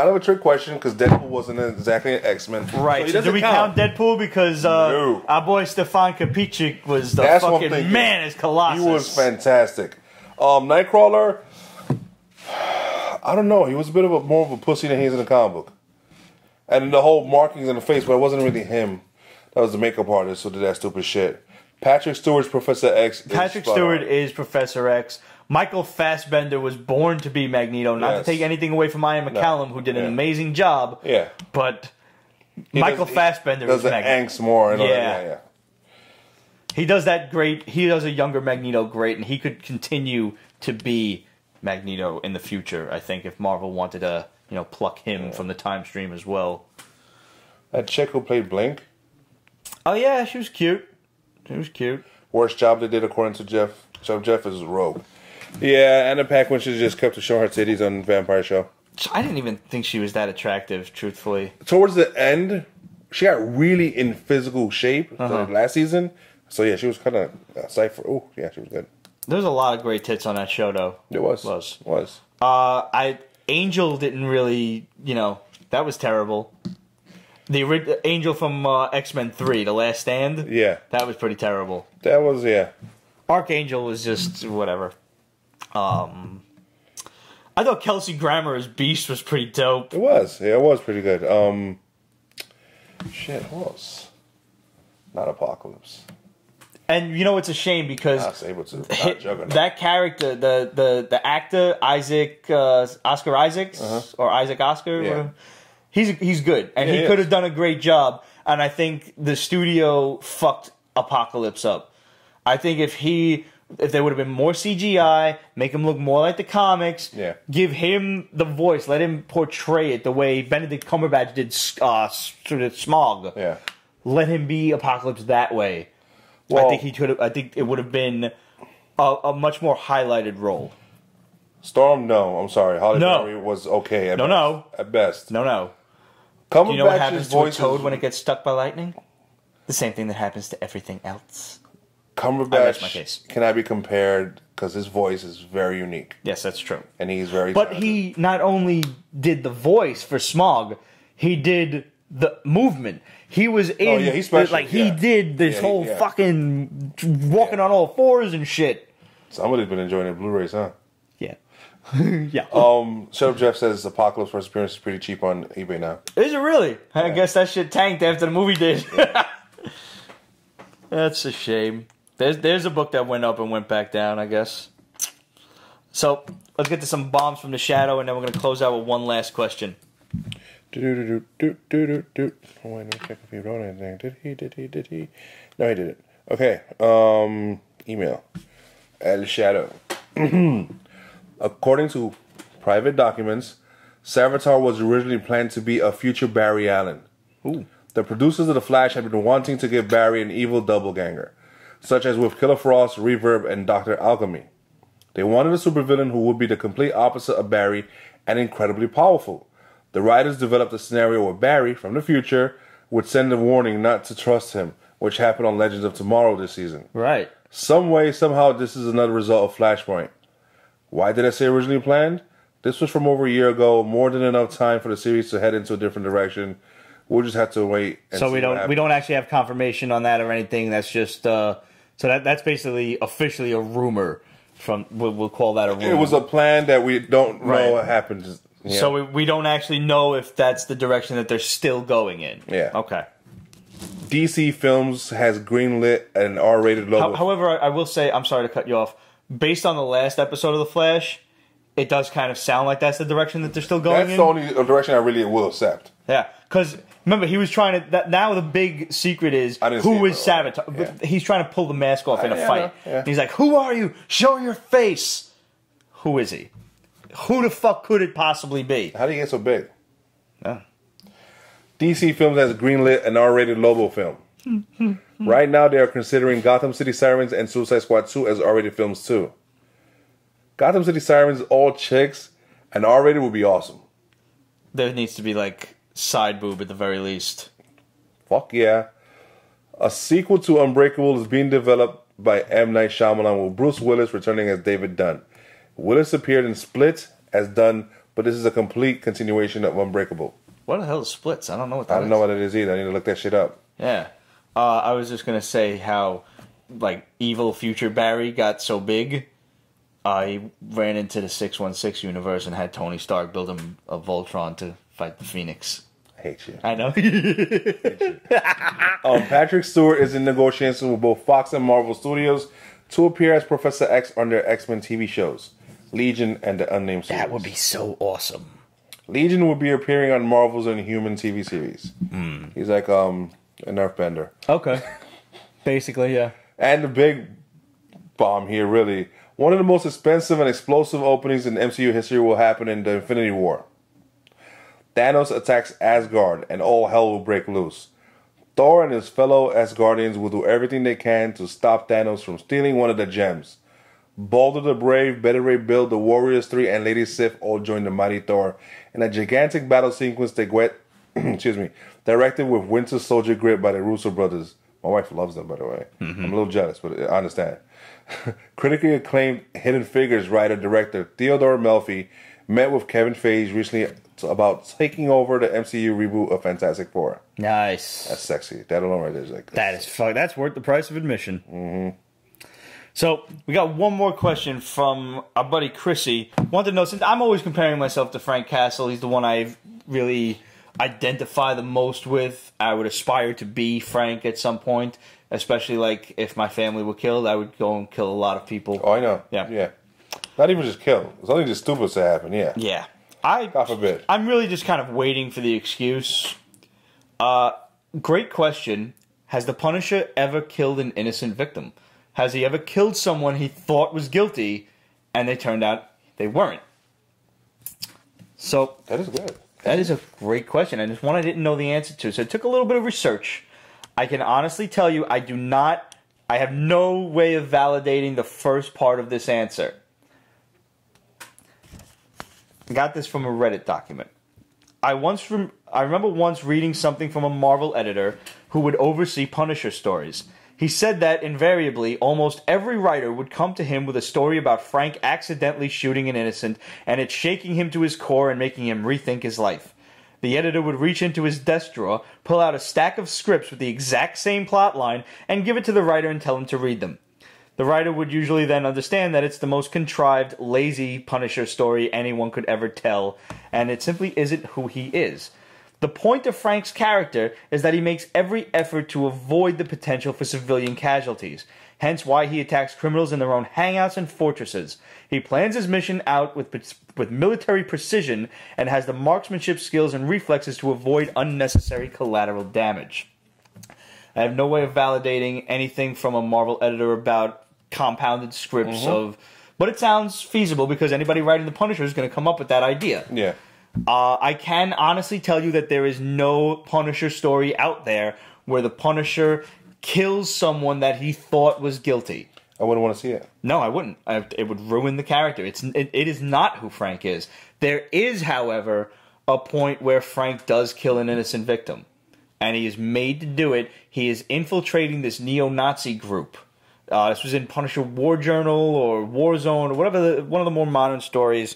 of a trick question because Deadpool wasn't exactly an X-Men. Right. So do we count Deadpool because our boy Stefan Kapicic was the fucking man as Colossus. He was fantastic. Nightcrawler, I don't know. He was a bit of more of a pussy than he is in the comic book. And the whole markings in the face, but it wasn't really him. That was the makeup artist who did that stupid shit. Patrick Stewart's Professor X. Patrick Stewart is Professor X. Michael Fassbender was born to be Magneto. Not to take anything away from Ian McCallum, who did an amazing job. Yeah. But Michael Fassbender does is Magneto. Angst more. And yeah. He does that great. He does a younger Magneto great, and he could continue to be Magneto in the future, I think, if Marvel wanted to, pluck him from the time stream as well. That chick who played Blink? Oh, yeah, she was cute. She was cute. Worst job they did, according to Jeff. So Jeff is Rogue. Yeah, Anna Paquin should just kept to show her titties on Vampire Show. I didn't even think she was that attractive, truthfully. Towards the end, she got really in physical shape last season. So yeah, she was kind of cypher. Oh, yeah, she was good. There's a lot of great tits on that show, though. It was. Angel didn't really, that was terrible. The Angel from X-Men 3, The Last Stand. Yeah, that was pretty terrible. That was Archangel was just whatever. I thought Kelsey Grammer as Beast was pretty dope. It was. Yeah, it was pretty good. Shit, who else? Not Apocalypse. And it's a shame because that character, the actor Oscar Isaacs or Isaac Oscar, he's good, and he could have done a great job. And I think the studio fucked Apocalypse up. I think if there would have been more CGI, make him look more like the comics, give him the voice, let him portray it the way Benedict Cumberbatch did Smaug. Yeah. Let him be Apocalypse that way. Well, I think it would have been a much more highlighted role. Storm, no, I'm sorry. Holly Berry was okay. At best. No. Do you know what happens to a toad when it gets stuck by lightning? The same thing that happens to everything else. Cumberbatch cannot be compared because his voice is very unique. Yes, that's true. And he's very But he not only did the voice for Smaug, he did the movement. He was in he's special. He did this whole fucking walking on all fours and shit. Somebody's been enjoying the Blu-rays, huh? Yeah. Yeah. Shut Up Jeff says Apocalypse first appearance is pretty cheap on eBay now. Is it really? I guess that shit tanked after the movie did. Yeah. That's a shame. There's a book that went up and went back down, I guess. So let's get to some bombs from the shadow, and then we're going to close out with one last question. Oh, wait, let me check if he wrote anything. Did he? No, he didn't. Okay. Email. El Shadow. According to private documents, Savitar was originally planned to be a future Barry Allen. Ooh. The producers of The Flash have been wanting to give Barry an evil doppelganger, such as with Killer Frost, Reverb, and Dr. Alchemy. They wanted a supervillain who would be the complete opposite of Barry and incredibly powerful. The writers developed a scenario where Barry, from the future, would send a warning not to trust him, which happened on Legends of Tomorrow this season. Right. Some way, somehow, this is another result of Flashpoint. Why did I say originally planned? This was from over a year ago, more than enough time for the series to head into a different direction. We'll just have to wait. And so we don't actually have confirmation on that or anything. That's just so that's basically officially a rumor. From we'll call that a rumor. It was a plan that we don't know what happened. Yeah. So we don't actually know if that's the direction that they're still going in. Yeah. Okay. DC Films has greenlit an R-rated logo. However, I will say, I'm sorry to cut you off. Based on the last episode of The Flash, it does kind of sound like that's the direction that they're still going in. That's the only direction I really will accept. Yeah, because remember, he was trying to... Now the big secret is who is Sabotage. Yeah. He's trying to pull the mask off in a fight. Yeah. He's like, who are you? Show your face. Who is he? Who the fuck could it possibly be? How do you get so big? DC Films has greenlit an R-rated Lobo film. Right now, they are considering Gotham City Sirens and Suicide Squad 2 as R-rated films too. Gotham City Sirens, all chicks, and R-rated would be awesome. There needs to be like side boob at the very least. Fuck yeah. A sequel to Unbreakable is being developed by M. Night Shyamalan with Bruce Willis returning as David Dunn. Willis appeared in Split as Dunn, but this is a complete continuation of Unbreakable. What the hell is Splits? I don't know what that is. I don't know what it is either. I need to look that shit up. Yeah. I was just going to say how, like, evil future Barry got so big, he ran into the 616 universe and had Tony Stark build him a Voltron to fight the Phoenix. I hate you. I know. Patrick Stewart is in negotiations with both Fox and Marvel Studios to appear as Professor X on their X-Men TV shows, Legion and the Unnamed Series. That would be so awesome. Legion will be appearing on Marvel's Inhuman TV series. He's like an earthbender. Okay. Basically, yeah. And the big bomb here, really. One of the most expensive and explosive openings in MCU history will happen in the Infinity War. Thanos attacks Asgard and all hell will break loose. Thor and his fellow Asgardians will do everything they can to stop Thanos from stealing one of the gems. Balder the Brave, Betty Ray Bill, the Warriors 3, and Lady Sif all join the mighty Thor in a gigantic battle sequence directed with Winter Soldier grit by the Russo brothers. My wife loves them, by the way. I'm a little jealous, but I understand. Critically acclaimed Hidden Figures writer-director Theodore Melfi met with Kevin Feige recently about taking over the MCU reboot of Fantastic Four. Nice. That's sexy. That alone right there is like... That's worth the price of admission. Mm-hmm. So, we got one more question from our buddy Chrissy. Wanted to know, since I'm always comparing myself to Frank Castle, he's the one I really identify the most with. I would aspire to be Frank at some point, especially like if my family were killed, I would go and kill a lot of people. Oh, I know. Yeah. Not even just kill. Something just stupid to happen, yeah. Yeah. God forbid. I'm really just kind of waiting for the excuse. Great question. Has the Punisher ever killed an innocent victim? Has he ever killed someone he thought was guilty, and they turned out they weren't? So that is good. That is a great question, and it's one I didn't know the answer to. So it took a little bit of research. I can honestly tell you, I have no way of validating the first part of this answer. I got this from a Reddit document. I remember once reading something from a Marvel editor who would oversee Punisher stories. He said that, invariably, almost every writer would come to him with a story about Frank accidentally shooting an innocent, and it shaking him to his core and making him rethink his life. The editor would reach into his desk drawer, pull out a stack of scripts with the exact same plot line, and give it to the writer and tell him to read them. The writer would usually then understand that it's the most contrived, lazy Punisher story anyone could ever tell, and it simply isn't who he is. The point of Frank's character is that he makes every effort to avoid the potential for civilian casualties, hence why he attacks criminals in their own hangouts and fortresses. He plans his mission out with military precision and has the marksmanship skills and reflexes to avoid unnecessary collateral damage. I have no way of validating anything from a Marvel editor about compounded scripts but it sounds feasible because anybody writing The Punisher is going to come up with that idea. Yeah. I can honestly tell you that there is no Punisher story out there where the Punisher kills someone that he thought was guilty. I wouldn't want to see it. No, I wouldn't. It would ruin the character. It is not who Frank is. There is, however, a point where Frank does kill an innocent victim. And he is made to do it. He is infiltrating this neo-Nazi group. This was in Punisher War Journal or Warzone or whatever, one of the more modern stories.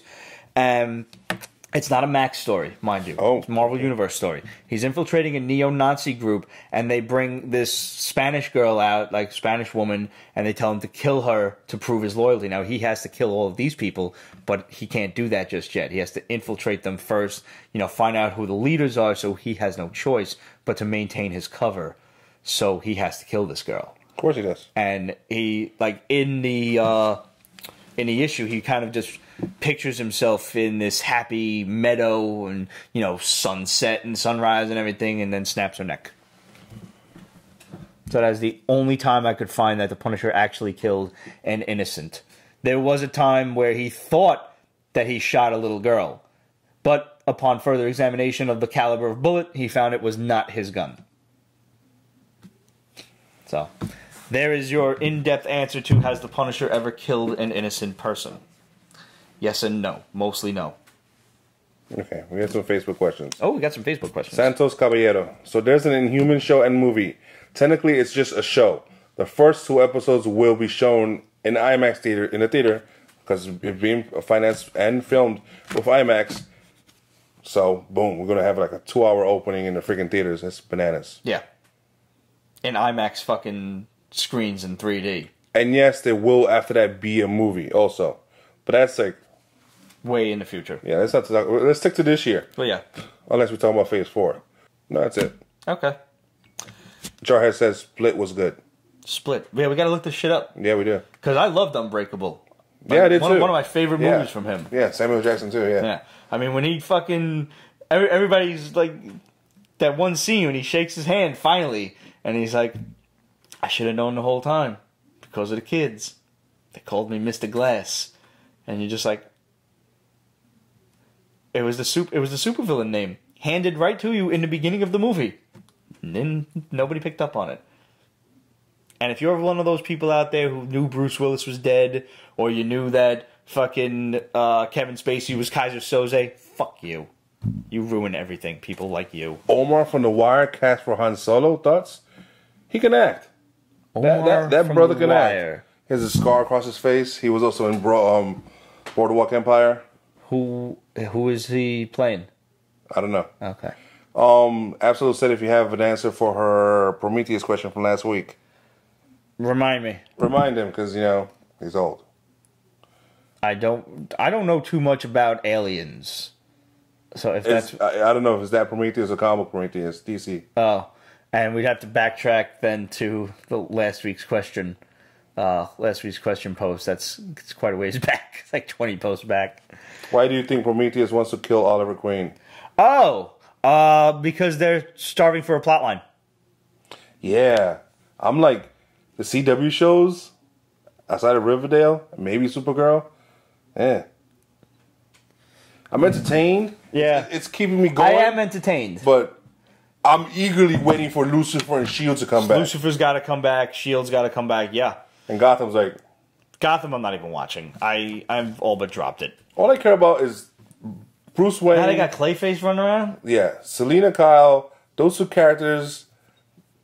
It's not a Max story, mind you. Oh. It's a Marvel Universe story. He's infiltrating a neo-Nazi group, and they bring this Spanish girl out, like Spanish woman, and they tell him to kill her to prove his loyalty. Now, he has to kill all of these people, but he can't do that just yet. He has to infiltrate them first, find out who the leaders are, so he has no choice but to maintain his cover. So he has to kill this girl. Of course he does. And he, like, in the issue, he kind of just pictures himself in this happy meadow and, sunset and sunrise and everything, and then snaps her neck. So that is the only time I could find that the Punisher actually killed an innocent. There was a time where he thought that he shot a little girl, but upon further examination of the caliber of bullet, he found it was not his gun. So, there is your in-depth answer to, has the Punisher ever killed an innocent person? Yes and no. Mostly no. Okay, we got some Facebook questions. Oh, we got some Facebook questions. Santos Caballero. So there's an Inhuman show and movie. Technically, it's just a show. The first 2 episodes will be shown in IMAX theater, in the theater, because it's being financed and filmed with IMAX. So, boom, we're going to have like a 2-hour opening in the freaking theaters. That's bananas. Yeah. In IMAX fucking screens in 3D. And yes, there will, after that, be a movie also. But that's like... way in the future. Yeah, let's stick to this year. But yeah. Unless we're talking about Phase 4. No, that's it. Okay. Jarhead says Split was good. Split. Yeah, we gotta look this shit up. Yeah, we do. Because I loved Unbreakable. Like, yeah, I did one too. One of my favorite movies from him. Yeah, Samuel Jackson too, yeah. Yeah. I mean, when he fucking... everybody's like... that one scene when he shakes his hand, finally, and he's like, I should have known the whole time. Because of the kids. They called me Mr. Glass. And you're just like... It was the supervillain name. Handed right to you in the beginning of the movie. And then nobody picked up on it. And if you're one of those people out there who knew Bruce Willis was dead, or you knew that fucking Kevin Spacey was Kaiser Soze, fuck you. You ruin everything, people like you. Omar from The Wire cast for Han Solo, thoughts? He can act. That brother can act. He has a scar across his face. He was also in Boardwalk Empire. Who is he playing? I don't know. Okay. Absolute said if you have an answer for her Prometheus question from last week. Remind me. Remind him, because, he's old. I don't know too much about aliens. So if that's... I don't know if it's that Prometheus or comic Prometheus, DC. Oh. And we'd have to backtrack then to the last week's question. Last week's question post. It's quite a ways back. It's like 20 posts back. Why do you think Prometheus wants to kill Oliver Queen? Oh, because they're starving for a plotline. Yeah. I'm like, the CW shows, outside of Riverdale, maybe Supergirl, I'm entertained. Yeah. It's keeping me going. I am entertained. But I'm early waiting for Lucifer and S.H.I.E.L.D. to come back. Lucifer's got to come back. S.H.I.E.L.D.'s got to come back, yeah. And Gotham's like... Gotham I'm not even watching. I've all but dropped it. All I care about is Bruce Wayne. Now they got Clayface running around? Yeah. Selena Kyle, those 2 characters,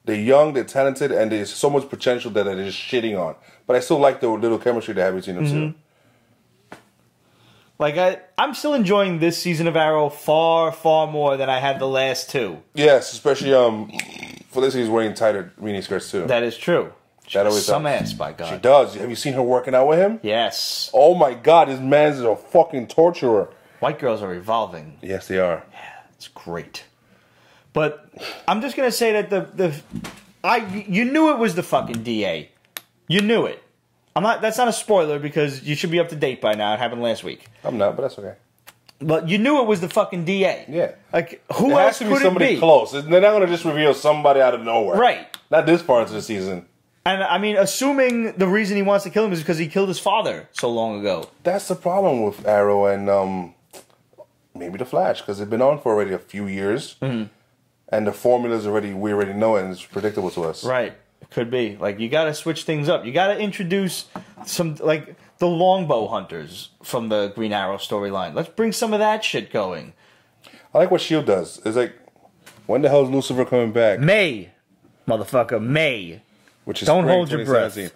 they're young, they're talented, and there's so much potential that they're just shitting on. But I still like the little chemistry they have between them two. Like, I'm still enjoying this season of Arrow far, far more than I had the last 2. Yes, especially Felicity's wearing tighter mini skirts too. That is true. That always some helps. ass, by God. She does. Have you seen her working out with him? Yes. Oh my God, this man's a fucking torturer. White girls are evolving. Yes, they are. Yeah, it's great. But I'm just gonna say that you knew it was the fucking DA. You knew it. That's not a spoiler because you should be up to date by now. It happened last week. I'm not, but that's okay. But you knew it was the fucking DA. Yeah. Like, who else could it be? It has to be somebody close. They're not going to just reveal somebody out of nowhere. Right. Not this part of the season. And, I mean, assuming the reason he wants to kill him is because he killed his father so long ago. That's the problem with Arrow and maybe The Flash, because they've been on for already a few years. Mm-hmm. And the formula's we already know it, and it's predictable to us. Right. It could be. Like, you got to switch things up. You got to introduce some, like, the longbow hunters from the Green Arrow storyline. Let's bring some of that shit going. I like what S.H.I.E.L.D. does. It's like, when the hell is Lucifer coming back? May. Motherfucker, May. Which is Don't spring hold your breath. 2017.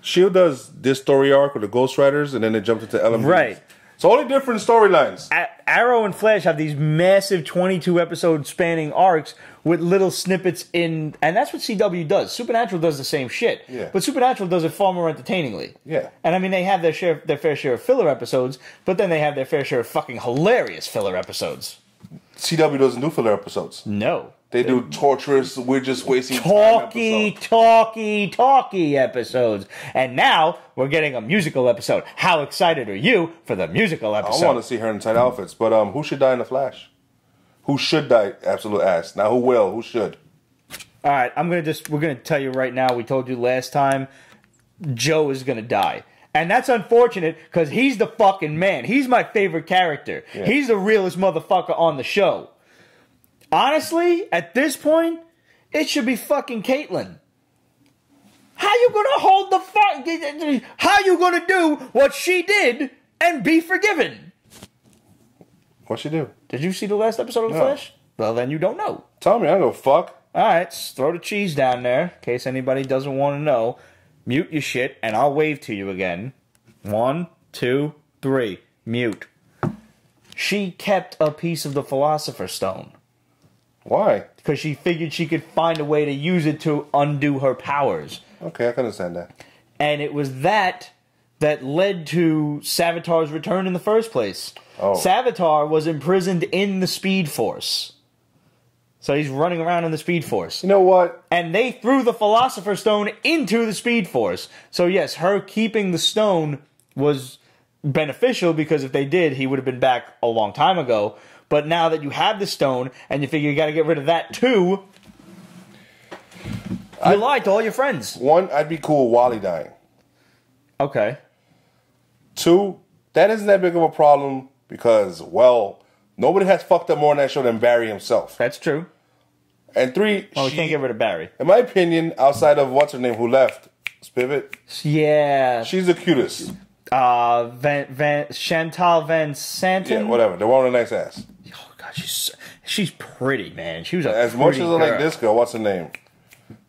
S.H.I.E.L.D. does this story arc with the Ghost Riders, and then they jumped into LMV. Right. It's only different storylines. Arrow and Flash have these massive 22-episode spanning arcs with little snippets in... And that's what CW does. Supernatural does the same shit. Yeah. But Supernatural does it far more entertainingly. Yeah. And I mean, they have their fair share of filler episodes, but then they have their fair share of fucking hilarious filler episodes. CW doesn't do filler episodes. No. They do torturous, we're just wasting talky time episodes. And now we're getting a musical episode. How excited are you for the musical episode? I want to see her in tight outfits, but who should die in the Flash? Who should die? Absolute ass. Now who will? Who should? All right, we're gonna tell you right now. We told you last time, Joe is gonna die. And that's unfortunate because he's the fucking man. He's my favorite character. Yeah. He's the realest motherfucker on the show. Honestly, at this point, it should be fucking Caitlyn. How you gonna hold the fuck? How you gonna do what she did and be forgiven? What she do? Did you see the last episode of The Flash? Well, then you don't know. Tell me, I don't give a fuck. All right, throw the cheese down there in case anybody doesn't want to know. Mute your shit, and I'll wave to you again. 1, 2, 3. Mute. She kept a piece of the Philosopher's Stone. Why? Because she figured she could find a way to use it to undo her powers. Okay, I can understand that. And it was that led to Savitar's return in the first place. Oh. Savitar was imprisoned in the Speed Force. So he's running around in the Speed Force. You know what? And they threw the Philosopher's Stone into the Speed Force. So yes, her keeping the stone was beneficial because if they did, he would have been back a long time ago. But now that you have the stone and you figure you got to get rid of that too, you lied to all your friends. 1, I'd be cool with Wally dying. Okay. 2, that isn't that big of a problem because, well, nobody has fucked up more on that show than Barry himself. That's true. And 3, well, we can't get rid of Barry. In my opinion, outside of what's her name who left, Spivot. Yeah. She's the cutest. Chantal Van Santen. Yeah, whatever. The one with a nice ass. Oh god, she's pretty, man. She was as much as I like this girl. What's her name?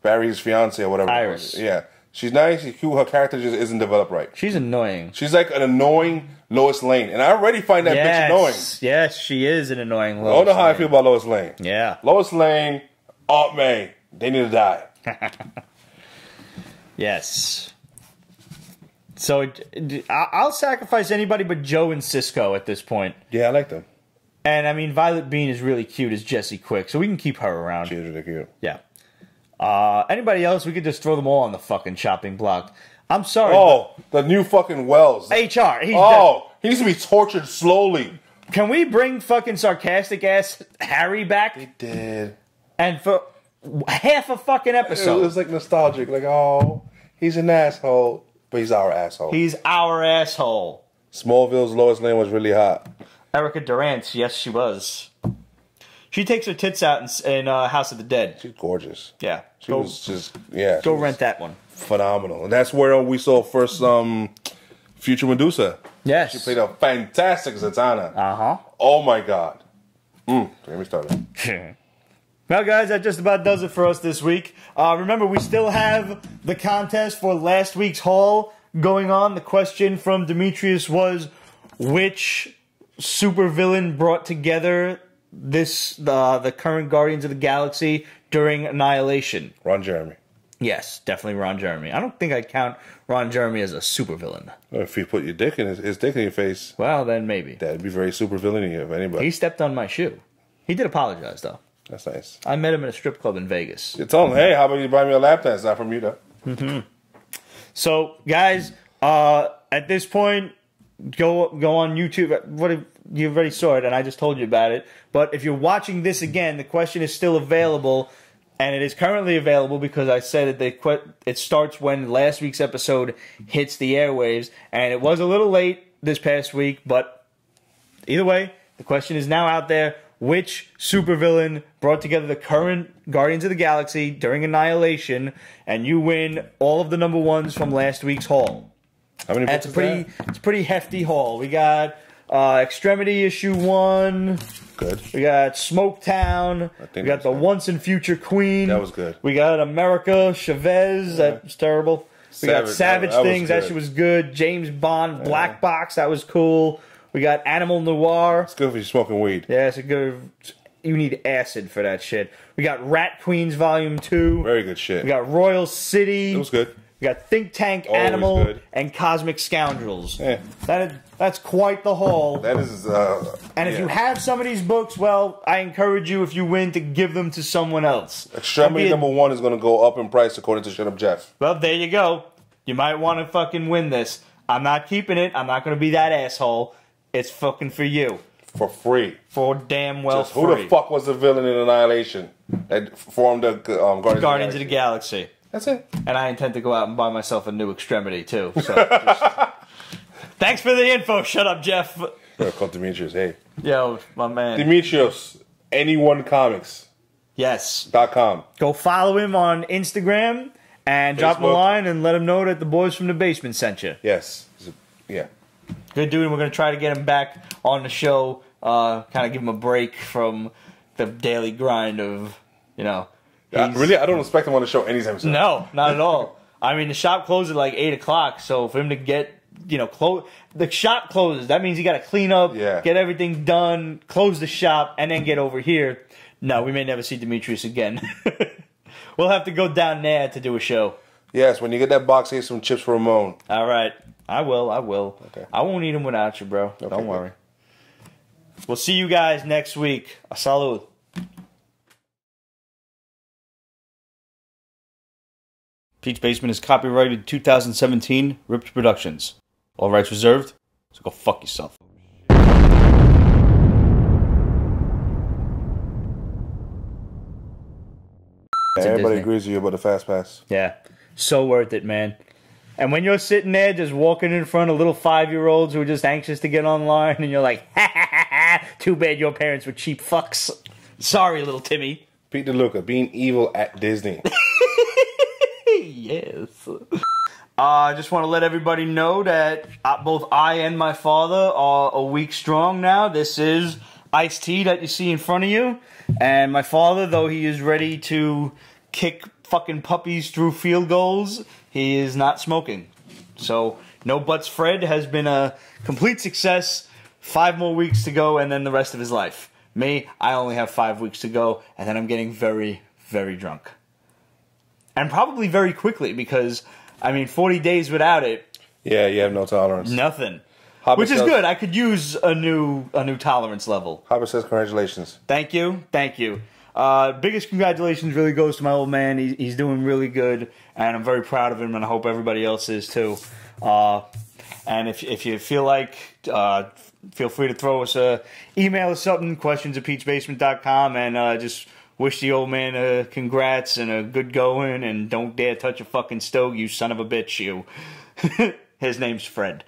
Barry's fiance or whatever. Iris. Yeah, she's nice. She's cute. Her character just isn't developed right. She's annoying. She's like an annoying Lois Lane, and I already find that bitch annoying. Yes, she is an annoying Lois. I don't know how I feel about Lois Lane. Yeah, Lois Lane, Aunt May, they need to die. Yes. So I'll sacrifice anybody but Joe and Cisco at this point. Yeah, I like them. And I mean, Violet Bean is really cute as Jessie Quick, so we can keep her around. She's really cute. Yeah. Anybody else, we could just throw them all on the fucking chopping block. I'm sorry. Oh, the new fucking Wells. HR. He needs to be tortured slowly. Can we bring fucking sarcastic ass Harry back? They did. And for half a fucking episode. It was like nostalgic. Like, oh, he's an asshole. But he's our asshole. He's our asshole. Smallville's Lois Lane was really hot. Erica Durant, yes, she was. She takes her tits out in House of the Dead. She's gorgeous. Yeah. She was just, yeah. Go rent that one. Phenomenal. And that's where we saw first Future Medusa. Yes. She played a fantastic Zatanna. Uh-huh. Oh, my God. Get me started. Well, guys, that just about does it for us this week. Remember, we still have the contest for last week's haul going on. The question from Demetrius was, which supervillain brought together the current Guardians of the Galaxy during Annihilation? Ron Jeremy. Yes, definitely Ron Jeremy. I don't think I'd count Ron Jeremy as a supervillain. Well, if you put your dick in his dick in your face, well, then maybe. That'd be very supervillainy of anybody. He stepped on my shoe. He did apologize, though. That's nice. I met him in a strip club in Vegas. You told him, hey, how about you buy me a lap dance? Not from you, though. Mm-hmm. So, guys, at this point, go on YouTube. You already saw it, and I just told you about it. But if you're watching this again, the question is still available, and it is currently available because I said it starts when last week's episode hits the airwaves, and it was a little late this past week, but either way, the question is now out there. which supervillain brought together the current Guardians of the Galaxy during Annihilation, and you win all of the number ones from last week's haul. How many books is that? It's a pretty hefty haul. We got Extremity issue 1. Good. We got Smoketown. We got the Once and Future Queen. That was good. We got America Chavez. That was terrible. We got Savage Things. That shit was good. James Bond Black Box. That was cool. We got Animal Noir. It's good if you're smoking weed. Yeah, it's a good. You need acid for that shit. We got Rat Queens Volume 2. Very good shit. We got Royal City. It was good. We got Think Tank Always Animal good. and Cosmic Scoundrels. Yeah. That's quite the haul. That is. And if you have some of these books, well, I encourage you, if you win, to give them to someone else. Extremity number 1 is going to go up in price according to Shut Up Jeff. Well, there you go. You might want to fucking win this. I'm not keeping it. I'm not going to be that asshole. It's fucking for you. For free. For damn well free. Who the fuck was the villain in Annihilation that formed the Guardians of the Galaxy. That's it. And I intend to go out and buy myself a new Extremity, too. So thanks for the info. Shut up, Jeff. Call Demetrius. Hey. Yo, my man. Demetrius. Anyone-Comics.com. Yes. Go follow him on Instagram and drop him a line and let him know that the boys from the basement sent you. Yes. Yeah. Good dude. We're going to try to get him back on the show. Kind of give him a break from the daily grind of, you know. Really? I don't expect him on the show anytime soon. No, not at all. I mean, the shop closes at like 8 o'clock, so for him to get, you know, the shop closes. That means you got to clean up, get everything done, close the shop, and then get over here. No, we may never see Demetrius again. We'll have to go down there to do a show. Yes, when you get that box, here's some chips for Ramon. All right. I will. Okay. I won't eat them without you, bro. Okay, don't worry. We'll see you guys next week. Salud. Pete's Basement is copyrighted 2017, Ripped Productions. All rights reserved, so go fuck yourself. Everybody agrees with you about the Fast Pass. Yeah, so worth it, man. And when you're sitting there just walking in front of little 5-year-olds who are just anxious to get online, and you're like, ha ha ha ha, too bad your parents were cheap fucks. Sorry, little Timmy. Pete DeLuca, being evil at Disney. Yes. I just want to let everybody know that both I and my father are a week strong now. This is iced tea that you see in front of you. And my father, though he is ready to kick fucking puppies through field goals, he is not smoking. So, No Butts Fred has been a complete success. 5 more weeks to go and then the rest of his life. Me, I only have 5 weeks to go and then I'm getting very, very drunk. And probably very quickly because, I mean, 40 days without it. Yeah, you have no tolerance. Nothing. Which is good. I could use a new tolerance level. Hopper says congratulations. Thank you. Thank you. Biggest congratulations really goes to my old man. He's doing really good, and I'm very proud of him, and I hope everybody else is too. And if you feel like, feel free to throw us a email or something, questions@peachbasement.com, and just wish the old man a congrats and a good going, and don't dare touch a fucking stove, you son of a bitch, you. His name's Fred.